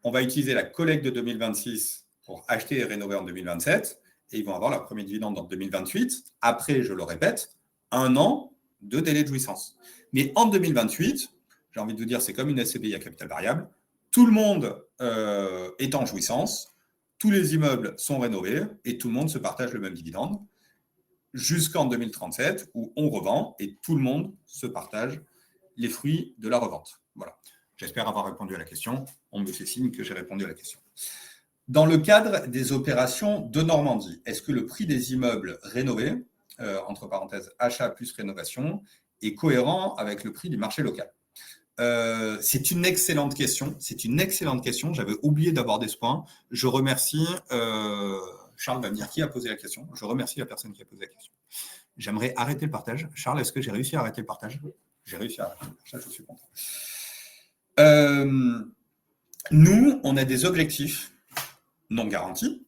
on va utiliser la collecte de 2026 pour acheter et rénover en 2027. Et ils vont avoir leur premier dividende en 2028. Après, je le répète, 1 an de délai de jouissance. Mais en 2028, j'ai envie de vous dire, c'est comme une SCPI à capital variable. Tout le monde est en jouissance, tous les immeubles sont rénovés et tout le monde se partage le même dividende jusqu'en 2037 où on revend et tout le monde se partage les fruits de la revente. Voilà. J'espère avoir répondu à la question. On me fait signe que j'ai répondu à la question. Dans le cadre des opérations de Normandie, est-ce que le prix des immeubles rénovés, entre parenthèses achat plus rénovation, est cohérent avec le prix du marché local ? C'est une excellente question. C'est une excellente question. J'avais oublié d'aborder ce point. Je remercie Charles va me dire qui a posé la question. Je remercie la personne qui a posé la question. J'aimerais arrêter le partage. Charles, est-ce que j'ai réussi à arrêter le partage ? J'ai réussi à arrêter le partage. Je suis content. Nous, on a des objectifs non garantis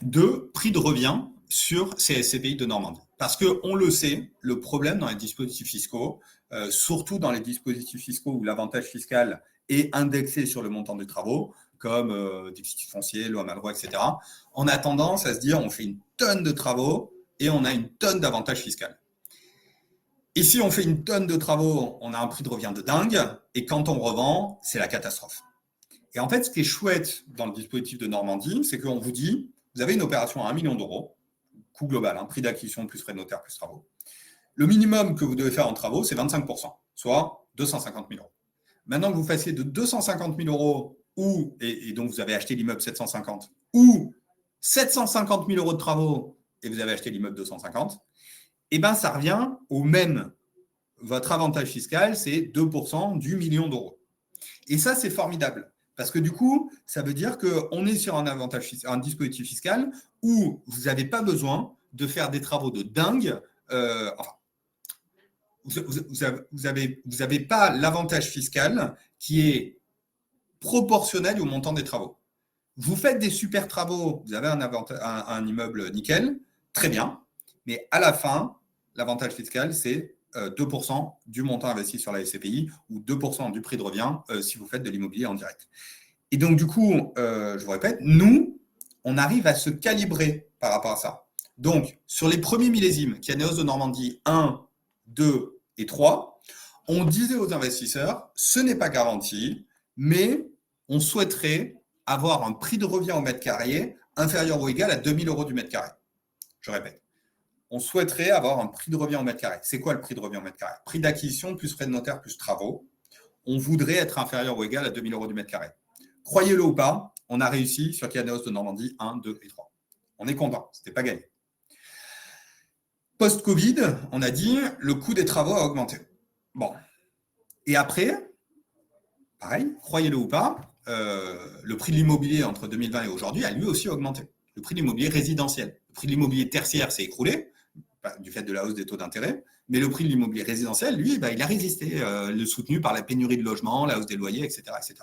de prix de revient sur ces SCPI de Normandie. Parce qu'on le sait, le problème dans les dispositifs fiscaux, surtout dans les dispositifs fiscaux où l'avantage fiscal est indexé sur le montant des travaux, comme déficit foncier, loi Malraux, etc., on a tendance à se dire on fait une tonne de travaux et on a une tonne d'avantages fiscaux. Et si on fait une tonne de travaux, on a un prix de revient de dingue, et quand on revend, c'est la catastrophe. Et en fait, ce qui est chouette dans le dispositif de Normandie, c'est qu'on vous dit, vous avez une opération à 1 million d'euros, coût global, prix d'acquisition plus frais de notaire plus travaux. Le minimum que vous devez faire en travaux, c'est 25%, soit 250 000 euros. Maintenant que vous fassiez de 250 000 euros, et donc vous avez acheté l'immeuble 750, ou 750 000 euros de travaux, et vous avez acheté l'immeuble 250, eh bien, ça revient au même. Votre avantage fiscal, c'est 2% du million d'euros. Et ça, c'est formidable. Parce que du coup, ça veut dire qu'on est sur un dispositif fiscal où vous n'avez pas besoin de faire des travaux de dingue. Vous n'avez pas l'avantage fiscal qui est proportionnel au montant des travaux. Vous faites des super travaux, vous avez un immeuble nickel, très bien, mais à la fin, l'avantage fiscal, c'est 2% du montant investi sur la SCPI ou 2% du prix de revient si vous faites de l'immobilier en direct. Et donc, du coup, je vous répète, nous, on arrive à se calibrer par rapport à ça. Donc, sur les premiers millésimes, Kianéos de Normandie 1, 2 et 3, on disait aux investisseurs, ce n'est pas garanti, mais on souhaiterait avoir un prix de revient au mètre carré inférieur ou égal à 2 000 euros du mètre carré. Je répète. On souhaiterait avoir un prix de revient au mètre carré. C'est quoi le prix de revient au mètre carré ? Prix d'acquisition plus frais de notaire plus travaux. On voudrait être inférieur ou égal à 2 000 euros du mètre carré. Croyez-le ou pas, on a réussi sur Kianéos de Normandie 1, 2 et 3. On est content, ce n'était pas gagné. Post-Covid, on a dit le coût des travaux a augmenté. Bon. Et après, pareil, croyez-le ou pas, le prix de l'immobilier entre 2020 et aujourd'hui a lui aussi augmenté. Le prix de l'immobilier résidentiel. Le prix de l'immobilier tertiaire s'est écroulé du fait de la hausse des taux d'intérêt, mais le prix de l'immobilier résidentiel, lui, il a résisté, le soutenu par la pénurie de logements, la hausse des loyers, etc., etc.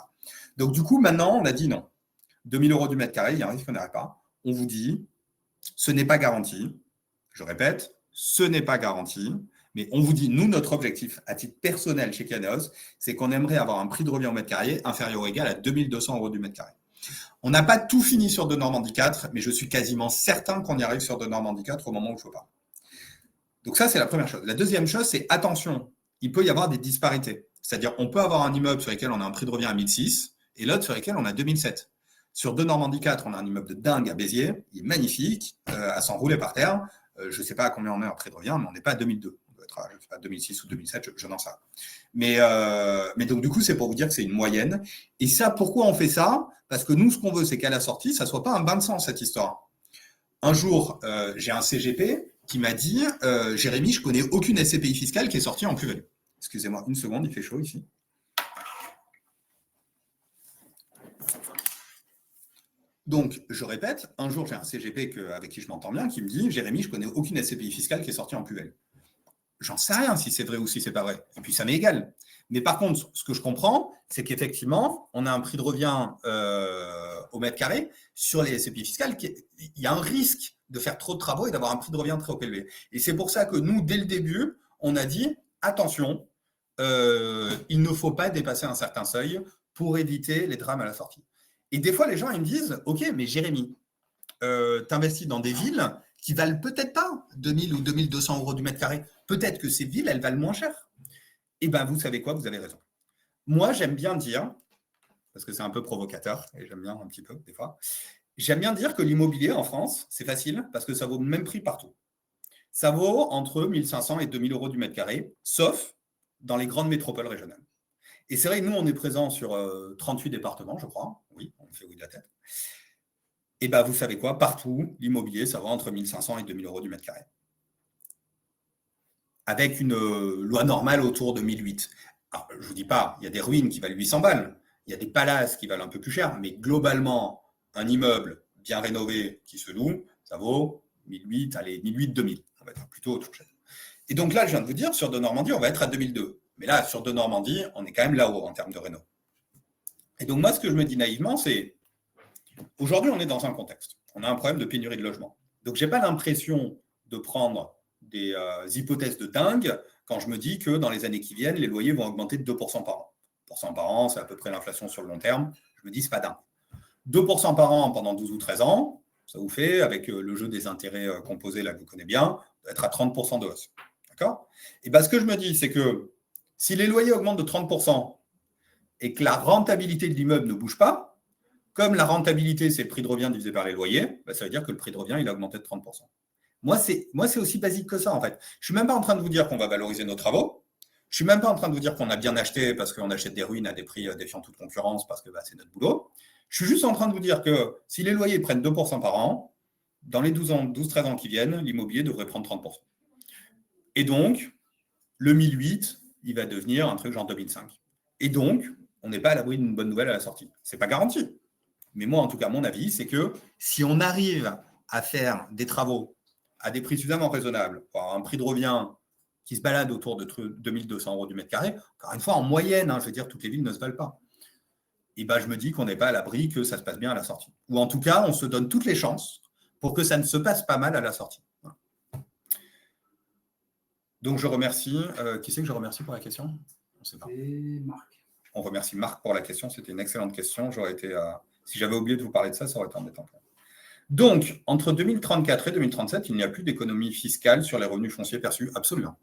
Donc, du coup, maintenant, on a dit non. 2 000 euros du mètre carré, il y a un risque qu'on n'arrête pas. On vous dit, ce n'est pas garanti. Je répète, ce n'est pas garanti. Mais on vous dit, nous, notre objectif, à titre personnel chez Kianéos, c'est qu'on aimerait avoir un prix de revient au mètre carré inférieur ou égal à 2 200 euros du mètre carré. On n'a pas tout fini sur de Normandie 4, mais je suis quasiment certain qu'on y arrive sur de Normandie 4 au moment où je vous parle. Donc ça, c'est la première chose. La deuxième chose, c'est attention, il peut y avoir des disparités. C'est-à-dire, on peut avoir un immeuble sur lequel on a un prix de revient à 1006 et l'autre sur lequel on a 2007. Sur de Normandie 4, on a un immeuble de dingue à Béziers, il est magnifique, à s'enrouler par terre. Je ne sais pas à combien on est en prix de revient, mais on n'est pas à 2002. sera, je sais pas, 2006 ou 2007, je n'en sais rien. Mais donc, du coup, c'est pour vous dire que c'est une moyenne. Et ça, pourquoi on fait ça? Parce que nous, ce qu'on veut, c'est qu'à la sortie, ça ne soit pas un bain de sang, cette histoire. Un jour, j'ai un CGP qui m'a dit Jérémy, je connais aucune SCPI fiscale qui est sortie en plus-value. Excusez-moi, une seconde, il fait chaud ici. Donc, je répète, un jour, j'ai un CGP avec qui je m'entends bien qui me dit Jérémy, je connais aucune SCPI fiscale qui est sortie en plus-value. J'en sais rien si c'est vrai ou si c'est pas vrai. Et puis, ça m'est égal. Mais par contre, ce que je comprends, c'est qu'effectivement, on a un prix de revient au mètre carré sur les SCPI fiscales. Il y a un risque de faire trop de travaux et d'avoir un prix de revient très élevé. Et c'est pour ça que nous, dès le début, on a dit attention, il ne faut pas dépasser un certain seuil pour éviter les drames à la sortie. Et des fois, les gens ils me disent ok, mais Jérémy, t'investis dans des villes qui valent peut-être pas 2000 ou 2200 euros du mètre carré. Peut-être que ces villes, elles valent moins cher. Eh bien, vous savez quoi? Vous avez raison. Moi, j'aime bien dire, parce que c'est un peu provocateur, et j'aime bien un petit peu des fois, j'aime bien dire que l'immobilier en France, c'est facile, parce que ça vaut le même prix partout. Ça vaut entre 1500 et 2000 euros du mètre carré, sauf dans les grandes métropoles régionales. Et c'est vrai, nous, on est présent sur 38 départements, je crois. Oui, on fait oui de la tête. Et bien, vous savez quoi? Partout, l'immobilier, ça va entre 1500 et 2000 euros du mètre carré. Avec une loi normale autour de 1008. Alors, je ne vous dis pas, il y a des ruines qui valent 800 balles, il y a des palaces qui valent un peu plus cher, mais globalement, un immeuble bien rénové qui se loue, ça vaut 1008, allez, 1008-2000. On va être plutôt autre chose. Et donc là, je viens de vous dire, sur de Normandie, on va être à 2002. Mais là, sur de Normandie, on est quand même là-haut en termes de réno. Et donc moi, ce que je me dis naïvement, c'est, aujourd'hui, on est dans un contexte. On a un problème de pénurie de logement. Donc, je n'ai pas l'impression de prendre des hypothèses de dingue quand je me dis que dans les années qui viennent, les loyers vont augmenter de 2% par an. 2% par an, c'est à peu près l'inflation sur le long terme. Je me dis, c'est pas dingue. 2% par an pendant 12 ou 13 ans, ça vous fait, avec le jeu des intérêts composés, là, que vous connaissez bien, être à 30% de hausse. D'accord? Et bien, ce que je me dis, c'est que si les loyers augmentent de 30% et que la rentabilité de l'immeuble ne bouge pas, comme la rentabilité, c'est le prix de revient divisé par les loyers, ben, ça veut dire que le prix de revient, il a augmenté de 30%. Moi, c'est aussi basique que ça, en fait. Je ne suis même pas en train de vous dire qu'on va valoriser nos travaux. Je ne suis même pas en train de vous dire qu'on a bien acheté parce qu'on achète des ruines à des prix défiant toute concurrence parce que bah, c'est notre boulot. Je suis juste en train de vous dire que si les loyers prennent 2% par an, dans les 12-13 ans qui viennent, l'immobilier devrait prendre 30%. Et donc, le 1008, il va devenir un truc genre 2005. Et donc, on n'est pas à l'abri d'une bonne nouvelle à la sortie. Ce n'est pas garanti. Mais moi, en tout cas, mon avis, c'est que si on arrive à faire des travaux à des prix suffisamment raisonnables, pour avoir un prix de revient qui se balade autour de 2200 euros du mètre carré, encore une fois, en moyenne, je veux dire, toutes les villes ne se valent pas. Et ben, je me dis qu'on n'est pas à l'abri que ça se passe bien à la sortie. Ou en tout cas, on se donne toutes les chances pour que ça ne se passe pas mal à la sortie. Voilà. Donc, je remercie. Qui c'est que je remercie pour la question? On ne sait pas. C'est Marc. On remercie Marc pour la question. C'était une excellente question. J'aurais été, si j'avais oublié de vous parler de ça, ça aurait été embêtant. Donc, entre 2034 et 2037, il n'y a plus d'économie fiscale sur les revenus fonciers perçus. Absolument.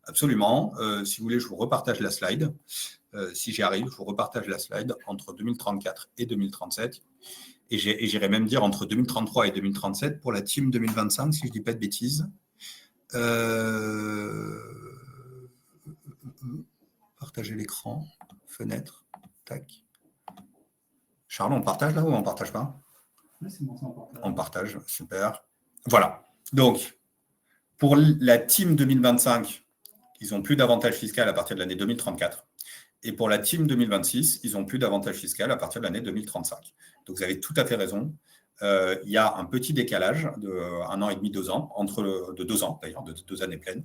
Absolument. Si vous voulez, je vous repartage la slide. Si j'y arrive, je vous repartage la slide entre 2034 et 2037. Et j'irais même dire entre 2033 et 2037 pour la team 2025, si je ne dis pas de bêtises. Partager l'écran, fenêtre, tac. Charles, on partage là ou on ne partage pas? Oui, c'est bon, ça, on partage. On partage, super. Voilà. Donc, pour la team 2025, ils n'ont plus d'avantage fiscal à partir de l'année 2034. Et pour la team 2026, ils n'ont plus d'avantage fiscal à partir de l'année 2035. Donc, vous avez tout à fait raison. Il y a un petit décalage de 1 an et demi, 2 ans, de 2 ans d'ailleurs, de 2 années pleines,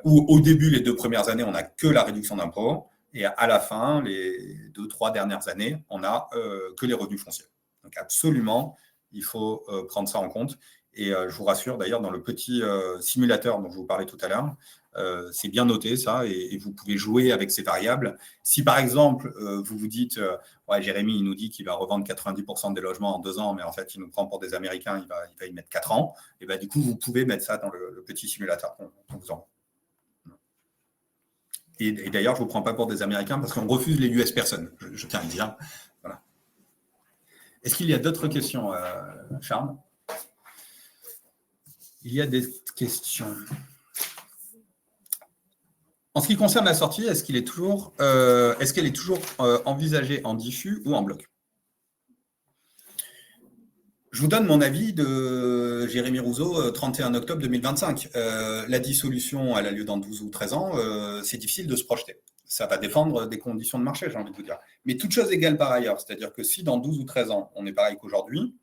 où au début, les 2 premières années, on n'a que la réduction d'impôt, et à la fin, les 2-3 dernières années, on n'a que les revenus fonciers. Donc absolument, il faut prendre ça en compte. Et je vous rassure, d'ailleurs, dans le petit simulateur dont je vous parlais tout à l'heure, c'est bien noté ça, et vous pouvez jouer avec ces variables. Si par exemple, vous vous dites, ouais, Jérémy, il nous dit qu'il va revendre 90% des logements en 2 ans, mais en fait, il nous prend pour des Américains, il va y mettre 4 ans, et ben, du coup, vous pouvez mettre ça dans le petit simulateur qu'on vous envoie. Et d'ailleurs, je ne vous prends pas pour des Américains parce qu'on refuse les US personnes, je tiens à le dire. Voilà. Est-ce qu'il y a d'autres questions, Charles? Il y a des questions. En ce qui concerne la sortie, est-ce qu'elle est toujours envisagée en diffus ou en bloc? Je vous donne mon avis de Jérémy Rouzeau, 31 octobre 2025. La dissolution, elle a lieu dans 12 ou 13 ans. C'est difficile de se projeter. Ça va dépendre des conditions de marché, j'ai envie de vous dire. Mais toute chose égale par ailleurs. C'est-à-dire que si dans 12 ou 13 ans, on est pareil qu'aujourd'hui,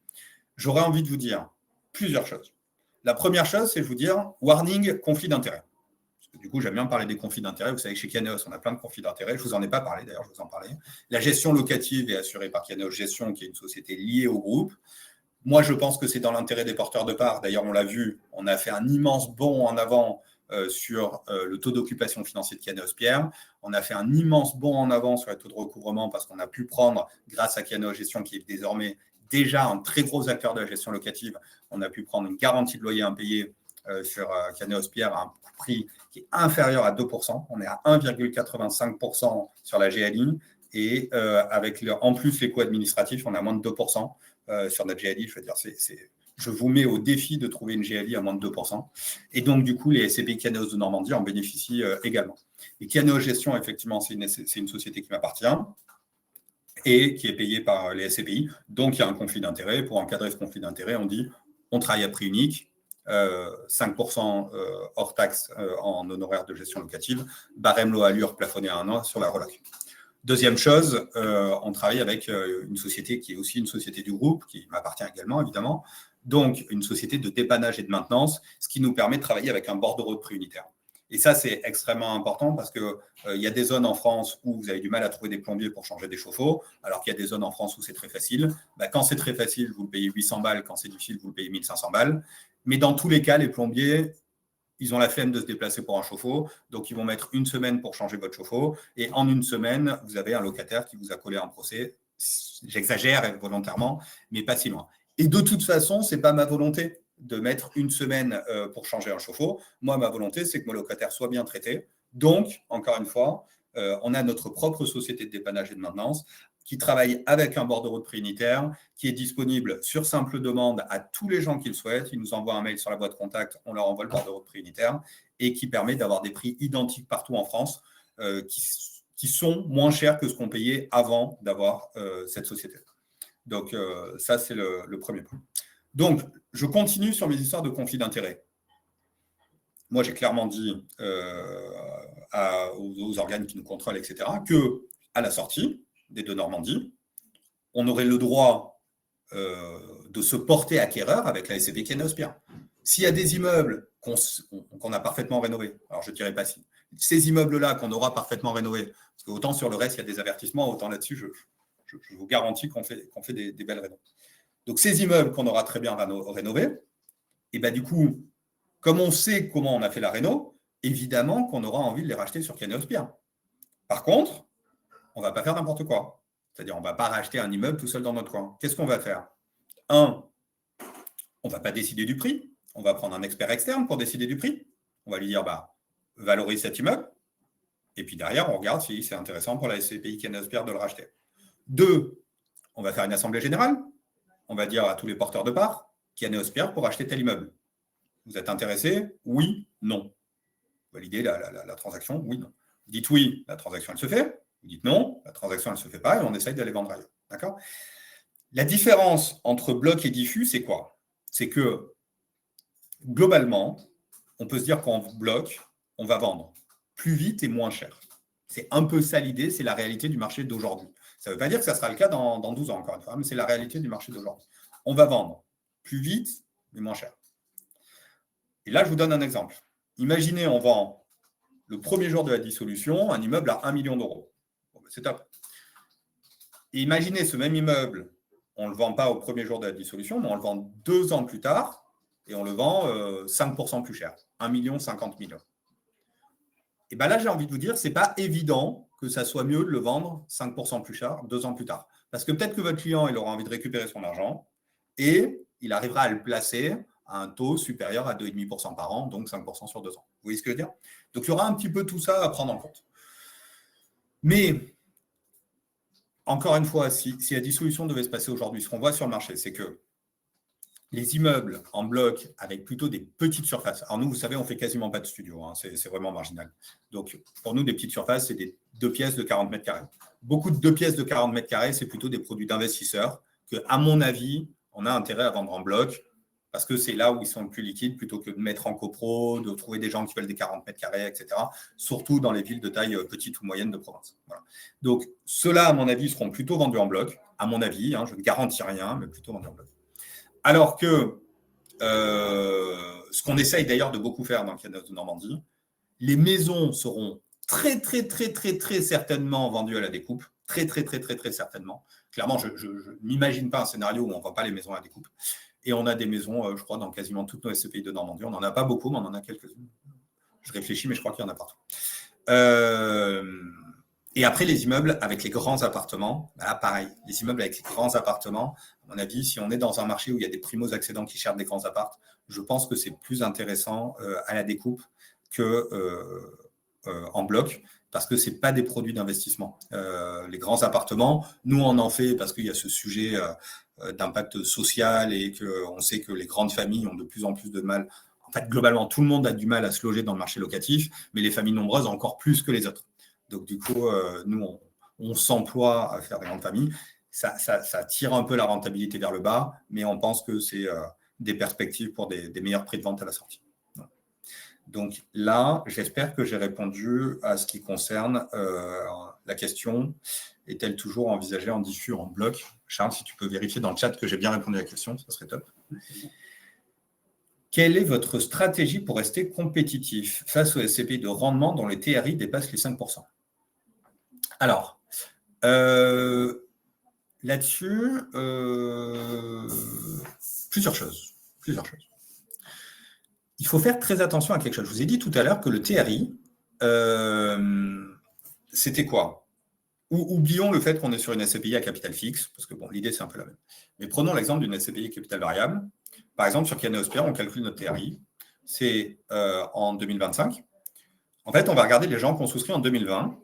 j'aurais envie de vous dire plusieurs choses. La première chose, c'est de vous dire warning, conflit d'intérêts. Parce que du coup, j'aime bien parler des conflits d'intérêts. Vous savez que chez Kianeos, on a plein de conflits d'intérêts. Je ne vous en ai pas parlé, d'ailleurs, je vous en parlais. La gestion locative est assurée par Kianeos Gestion, qui est une société liée au groupe. Moi, je pense que c'est dans l'intérêt des porteurs de parts. D'ailleurs, on l'a vu, on a fait un immense bond en avant sur le taux d'occupation financier de Kianeos Pierre. On a fait un immense bond en avant sur les taux de recouvrement parce qu'on a pu prendre, grâce à Kianeos Gestion, qui est désormais déjà un très gros acteur de la gestion locative, on a pu prendre une garantie de loyer impayé sur Kianeos Pierre à un prix qui est inférieur à 2%. On est à 1,85% sur la GLI. Et avec en plus les coûts administratifs, on est à moins de 2%. Sur notre GLI, je veux dire, je vous mets au défi de trouver une GLI à moins de 2%. Et donc, du coup, les SCPI Kianeos de Normandie en bénéficient également. Et Kianeos Gestion, effectivement, c'est une société qui m'appartient et qui est payée par les SCPI. Donc, il y a un conflit d'intérêt. Pour encadrer ce conflit d'intérêt, on dit on travaille à prix unique, 5% hors taxe en honoraires de gestion locative, barème loi allure plafonné à 1 an sur la relac. Deuxième chose, on travaille avec une société qui est aussi une société du groupe, qui m'appartient également, évidemment, donc une société de dépannage et de maintenance, ce qui nous permet de travailler avec un bordereau de prix unitaire. Et ça, c'est extrêmement important parce qu'il y a des zones en France où vous avez du mal à trouver des plombiers pour changer des chauffe-eau, alors qu'il y a des zones en France où c'est très facile. Quand c'est très facile, vous le payez 800 balles, quand c'est difficile, vous le payez 1500 balles. Mais dans tous les cas, les plombiers, ils ont la flemme de se déplacer pour un chauffe-eau, donc ils vont mettre une semaine pour changer votre chauffe-eau, et en une semaine, vous avez un locataire qui vous a collé un procès. J'exagère volontairement, mais pas si loin. Et de toute façon, ce n'est pas ma volonté de mettre une semaine pour changer un chauffe-eau. Moi, ma volonté, c'est que mon locataire soit bien traité. Donc, encore une fois, on a notre propre société de dépannage et de maintenance qui travaille avec un bordereau de prix unitaire, qui est disponible sur simple demande à tous les gens qui le souhaitent. Ils nous envoient un mail sur la boîte contact, on leur envoie le bordereau de prix unitaire, et qui permet d'avoir des prix identiques partout en France, qui sont moins chers que ce qu'on payait avant d'avoir cette société. Donc, ça, c'est le premier point. Donc, je continue sur mes histoires de conflit d'intérêts. Moi, j'ai clairement dit aux organes qui nous contrôlent, etc., qu'à la sortie des deux Normandies, on aurait le droit de se porter acquéreur avec la SCPI Kianeos Pierre. S'il y a des immeubles qu'on a parfaitement rénovés, alors je ne dirais pas si, ces immeubles-là qu'on aura parfaitement rénovés, parce que autant sur le reste, il y a des avertissements, autant là-dessus, je vous garantis qu'on fait des belles rénovations. Donc, ces immeubles qu'on aura très bien rénovés, et bien du coup, comme on sait comment on a fait la réno, évidemment qu'on aura envie de les racheter sur Kianeos Pierre. Par contre, on ne va pas faire n'importe quoi. C'est-à-dire, on ne va pas racheter un immeuble tout seul dans notre coin. Qu'est-ce qu'on va faire? On ne va pas décider du prix. On va prendre un expert externe pour décider du prix. On va lui dire, valorise cet immeuble. Et puis derrière, on regarde si c'est intéressant pour la SCPI Kianeos Pierre de le racheter. 2, on va faire une assemblée générale. On va dire à tous les porteurs de parts, Kianeos Pierre pour acheter tel immeuble. Vous êtes intéressé? Oui, non. Validez la transaction? Oui, non. Vous dites oui, la transaction, elle se fait. Vous dites non, la transaction, elle ne se fait pas et on essaye d'aller vendre ailleurs. D'accord? La différence entre bloc et diffus, c'est quoi? C'est que, globalement, on peut se dire qu'en bloc, on va vendre plus vite et moins cher. C'est un peu ça l'idée, c'est la réalité du marché d'aujourd'hui. Ça ne veut pas dire que ça sera le cas dans 12 ans, encore une fois, mais c'est la réalité du marché d'aujourd'hui. On va vendre plus vite, mais moins cher. Et là, je vous donne un exemple. Imaginez, on vend le premier jour de la dissolution un immeuble à 1 million d'euros. Bon, c'est top. Et imaginez ce même immeuble, on ne le vend pas au premier jour de la dissolution, mais on le vend 2 ans plus tard et on le vend 5% plus cher, 1 50 000 €. Et bien là, j'ai envie de vous dire, ce n'est pas évident que ça soit mieux de le vendre 5% plus cher 2 ans plus tard. Parce que peut-être que votre client, il aura envie de récupérer son argent et il arrivera à le placer à un taux supérieur à 2,5% par an, donc 5% sur 2 ans. Vous voyez ce que je veux dire? Donc, il y aura un petit peu tout ça à prendre en compte. Mais, encore une fois, si la dissolution devait se passer aujourd'hui, ce qu'on voit sur le marché, c'est que Les immeubles en bloc avec plutôt des petites surfaces. Alors nous, vous savez, on fait quasiment pas de studio, hein, c'est vraiment marginal. Donc pour nous, des petites surfaces, c'est des 2 pièces de 40 mètres carrés. Beaucoup de 2 pièces de 40 mètres carrés, c'est plutôt des produits d'investisseurs que, à mon avis, on a intérêt à vendre en bloc parce que c'est là où ils sont le plus liquides plutôt que de mettre en copro, de trouver des gens qui veulent des 40 mètres carrés, etc. Surtout dans les villes de taille petite ou moyenne de province. Voilà. Donc ceux-là, à mon avis, seront plutôt vendus en bloc, à mon avis, hein, je ne garantis rien, mais plutôt vendus en bloc. Alors que ce qu'on essaye d'ailleurs de beaucoup faire dans le Canal de Normandie, les maisons seront très certainement vendues à la découpe. Très certainement. Clairement, je n'imagine pas un scénario où on ne vend pas les maisons à la découpe. Et on a des maisons, je crois, dans quasiment toutes nos SCPI de Normandie. On n'en a pas beaucoup, mais on en a quelques-unes. Je réfléchis, mais je crois qu'il y en a partout. Et après, les immeubles avec les grands appartements, là, pareil. Les immeubles avec les grands appartements, à mon avis, si on est dans un marché où il y a des primo-accédants qui cherchent des grands apparts, je pense que c'est plus intéressant à la découpe que en bloc, parce que ce n'est pas des produits d'investissement. Les grands appartements, nous, on en fait parce qu'il y a ce sujet d'impact social et qu'on sait que les grandes familles ont de plus en plus de mal. En fait, globalement, tout le monde a du mal à se loger dans le marché locatif, mais les familles nombreuses encore plus que les autres. Donc, du coup, nous, on s'emploie à faire des grandes familles. Ça tire un peu la rentabilité vers le bas, mais on pense que c'est des perspectives pour des meilleurs prix de vente à la sortie. Donc là, j'espère que j'ai répondu à ce qui concerne la question. Est-elle toujours envisagée en diffus en bloc? Charles, si tu peux vérifier dans le chat que j'ai bien répondu à la question, ça serait top. Quelle est votre stratégie pour rester compétitif face aux SCPI de rendement dont les TRI dépassent les 5%? Alors, là-dessus, plusieurs choses. Il faut faire très attention à quelque chose. Je vous ai dit tout à l'heure que le TRI, c'était quoi? Oublions le fait qu'on est sur une SCPI à capital fixe, parce que bon, l'idée, c'est un peu la même. Mais prenons l'exemple d'une SCPI à capital variable. Par exemple, sur Caneosphere, on calcule notre TRI. C'est en 2025. En fait, on va regarder les gens qui ont souscrit en 2020.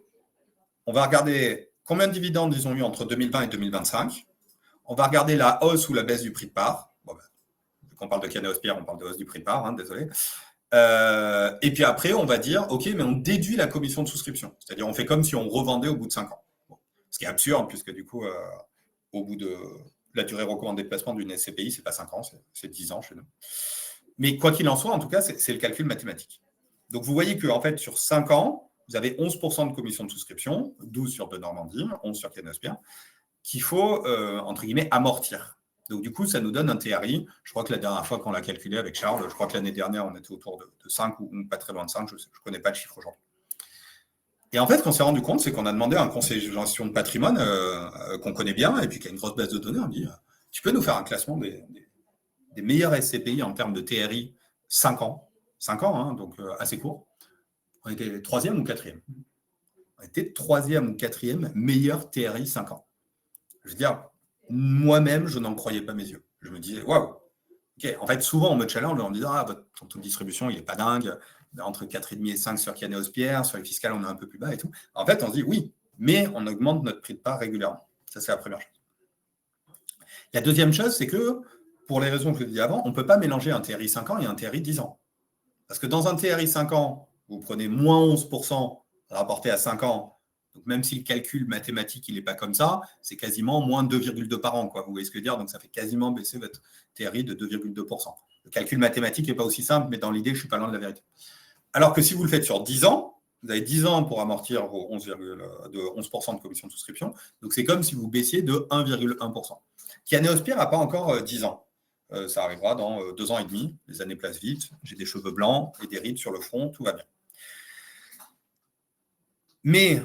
On va regarder combien de dividendes ils ont eu entre 2020 et 2025. On va regarder la hausse ou la baisse du prix de part. Bon, ben, vu qu'on parle de Caneosphere, on parle de hausse du prix de part, hein, désolé. Et puis après, on va dire, OK, mais on déduit la commission de souscription. C'est-à-dire, on fait comme si on revendait au bout de 5 ans. Bon. Ce qui est absurde, puisque du coup, au bout de la durée recommandée de placement d'une SCPI, ce n'est pas 5 ans, c'est 10 ans chez nous. Mais quoi qu'il en soit, en tout cas, c'est le calcul mathématique. Donc, vous voyez qu'en fait, sur 5 ans, vous avez 11% de commission de souscription, 12 sur de Normandie, 11 sur Caneosphere, qu'il faut, entre guillemets, amortir. Donc, du coup, ça nous donne un TRI. Je crois que la dernière fois qu'on l'a calculé avec Charles, je crois que l'année dernière, on était autour de 5 ou pas très loin de 5. Je ne connais pas le chiffre aujourd'hui. Et en fait, ce qu'on s'est rendu compte, c'est qu'on a demandé à un conseiller de gestion de patrimoine qu'on connaît bien et puis qui a une grosse base de données. On dit, tu peux nous faire un classement des meilleurs SCPI en termes de TRI 5 ans. 5 ans, hein, donc assez court. On était 3e ou 4e. On était 3e ou 4e meilleur TRI 5 ans. Je veux dire, moi-même, je n'en croyais pas mes yeux. Je me disais, waouh, ok. En fait, souvent, on me challenge en me disant, votre taux de distribution, il n'est pas dingue. Entre 4,5 et 5 sur Caneosphere, sur les fiscales, on est un peu plus bas et tout. En fait, on se dit, oui, mais on augmente notre prix de part régulièrement. Ça, c'est la première chose. La deuxième chose, c'est que, pour les raisons que je vous ai dit avant, on ne peut pas mélanger un TRI 5 ans et un TRI 10 ans. Parce que dans un TRI 5 ans, vous prenez moins 11% rapporté à 5 ans. Donc, même si le calcul mathématique, il n'est pas comme ça, c'est quasiment moins 2,2 par an, quoi. Vous voyez ce que je veux dire? Donc, ça fait quasiment baisser votre TRI de 2,2%. Le calcul mathématique n'est pas aussi simple, mais dans l'idée, je ne suis pas loin de la vérité. Alors que si vous le faites sur 10 ans, vous avez 10 ans pour amortir vos 11% de commission de souscription. Donc, c'est comme si vous baissiez de 1,1%. Caneosphere n'a pas encore 10 ans. Ça arrivera dans 2 ans et demi. Les années passent vite. J'ai des cheveux blancs et des rides sur le front. Tout va bien. Mais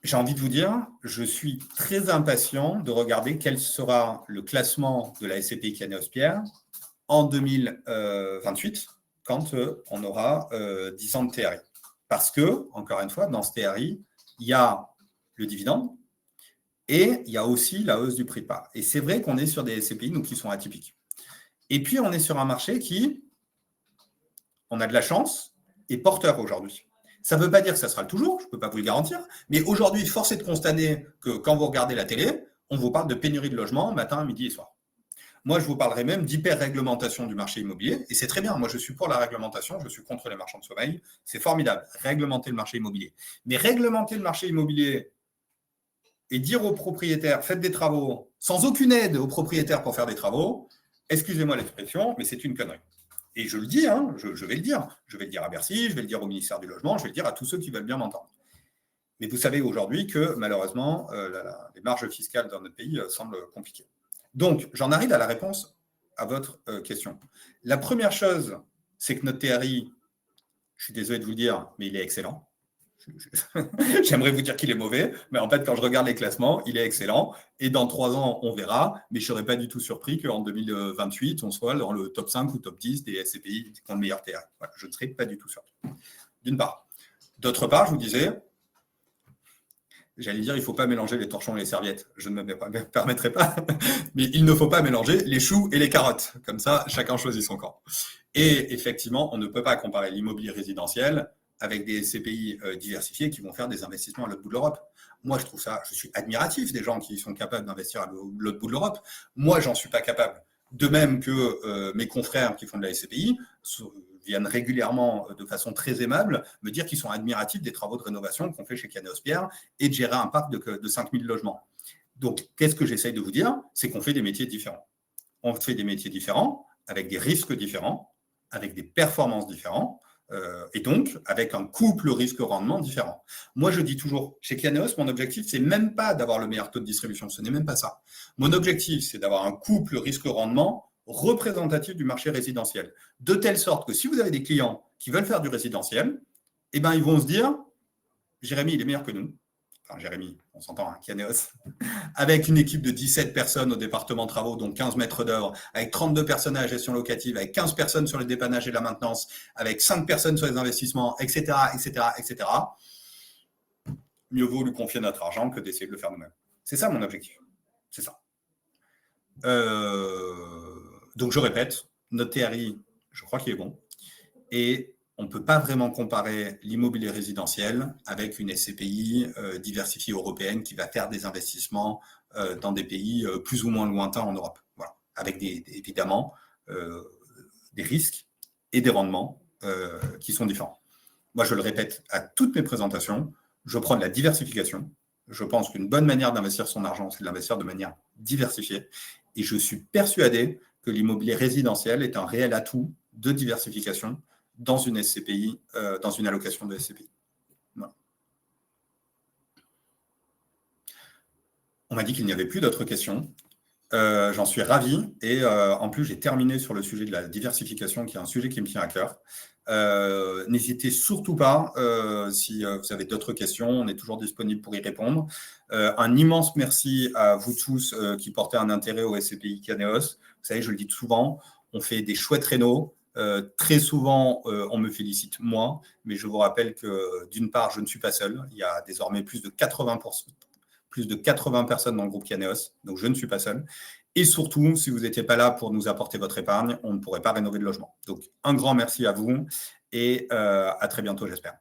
j'ai envie de vous dire, je suis très impatient de regarder quel sera le classement de la SCPI Caneosphere en 2028, quand on aura 10 ans de TRI. Parce que, encore une fois, dans ce TRI, il y a le dividende et il y a aussi la hausse du prix de part. Et c'est vrai qu'on est sur des SCPI donc, qui sont atypiques. Et puis, on est sur un marché qui, on a de la chance, est porteur aujourd'hui. Ça ne veut pas dire que ça sera le toujours, je ne peux pas vous le garantir, mais aujourd'hui, force est de constater que quand vous regardez la télé, on vous parle de pénurie de logement matin, midi et soir. Moi, je vous parlerai même d'hyper-réglementation du marché immobilier. Et c'est très bien. Moi, je suis pour la réglementation. Je suis contre les marchands de sommeil. C'est formidable. Réglementer le marché immobilier. Mais réglementer le marché immobilier et dire aux propriétaires, faites des travaux, sans aucune aide aux propriétaires pour faire des travaux, excusez-moi l'expression, mais c'est une connerie. Et je le dis, hein, je vais le dire. Je vais le dire à Bercy, je vais le dire au ministère du Logement, je vais le dire à tous ceux qui veulent bien m'entendre. Mais vous savez aujourd'hui que, malheureusement, les marges fiscales dans notre pays semblent compliquées. Donc, j'en arrive à la réponse à votre question. La première chose, c'est que notre TRI, je suis désolé de vous le dire, mais il est excellent. J'aimerais vous dire qu'il est mauvais, mais en fait, quand je regarde les classements, il est excellent. Et dans 3 ans, on verra. Mais je ne serais pas du tout surpris qu'en 2028, on soit dans le top 5 ou top 10 des SCPI qui ont le meilleur TRI. Voilà, je ne serais pas du tout surpris. D'une part. D'autre part, je vous disais, j'allais dire, il ne faut pas mélanger les torchons et les serviettes. Je ne me permettrai pas. Mais il ne faut pas mélanger les choux et les carottes. Comme ça, chacun choisit son camp. Et effectivement, on ne peut pas comparer l'immobilier résidentiel avec des SCPI diversifiés qui vont faire des investissements à l'autre bout de l'Europe. Moi, je trouve ça, je suis admiratif des gens qui sont capables d'investir à l'autre bout de l'Europe. Moi, j'en suis pas capable. De même que mes confrères qui font de la SCPI viennent régulièrement, de façon très aimable, me dire qu'ils sont admiratifs des travaux de rénovation qu'on fait chez Caneos Pierre et de gérer un parc de 5000 logements. Donc, qu'est-ce que j'essaye de vous dire? C'est qu'on fait des métiers différents. On fait des métiers différents, avec des risques différents, avec des performances différentes, et donc avec un couple risque-rendement différent. Moi, je dis toujours, chez Caneos, mon objectif, c'est même pas d'avoir le meilleur taux de distribution, ce n'est même pas ça. Mon objectif, c'est d'avoir un couple risque-rendement représentatif du marché résidentiel, de telle sorte que si vous avez des clients qui veulent faire du résidentiel, eh ben, ils vont se dire, Jérémy, il est meilleur que nous. Enfin, Jérémy, on s'entend, hein, Caneos, avec une équipe de 17 personnes au département travaux, donc 15 maîtres d'œuvre, avec 32 personnes à la gestion locative, avec 15 personnes sur le dépannage et la maintenance, avec 5 personnes sur les investissements, etc., etc., etc. Mieux vaut lui confier notre argent que d'essayer de le faire nous-mêmes. C'est ça mon objectif. C'est ça. Donc je répète, notre TRI, je crois qu'il est bon. Et on ne peut pas vraiment comparer l'immobilier résidentiel avec une SCPI diversifiée européenne qui va faire des investissements dans des pays plus ou moins lointains en Europe. Voilà. Avec évidemment des risques et des rendements qui sont différents. Moi, je le répète à toutes mes présentations, je prends de la diversification. Je pense qu'une bonne manière d'investir son argent, c'est de l'investir de manière diversifiée. Et je suis persuadé que l'immobilier résidentiel est un réel atout de diversification dans une SCPI, dans une allocation de SCPI. Voilà. On m'a dit qu'il n'y avait plus d'autres questions. J'en suis ravi. Et en plus, j'ai terminé sur le sujet de la diversification, qui est un sujet qui me tient à cœur. N'hésitez surtout pas, si vous avez d'autres questions, on est toujours disponible pour y répondre. Un immense merci à vous tous qui portez un intérêt au SCPI Caneos. Vous savez, je le dis souvent, on fait des chouettes rénaux. Très souvent, on me félicite moi, mais je vous rappelle que d'une part, je ne suis pas seul. Il y a désormais plus de 80 personnes dans le groupe Caneos, donc je ne suis pas seul. Et surtout, si vous n'étiez pas là pour nous apporter votre épargne, on ne pourrait pas rénover le logement. Donc, un grand merci à vous et à très bientôt, j'espère.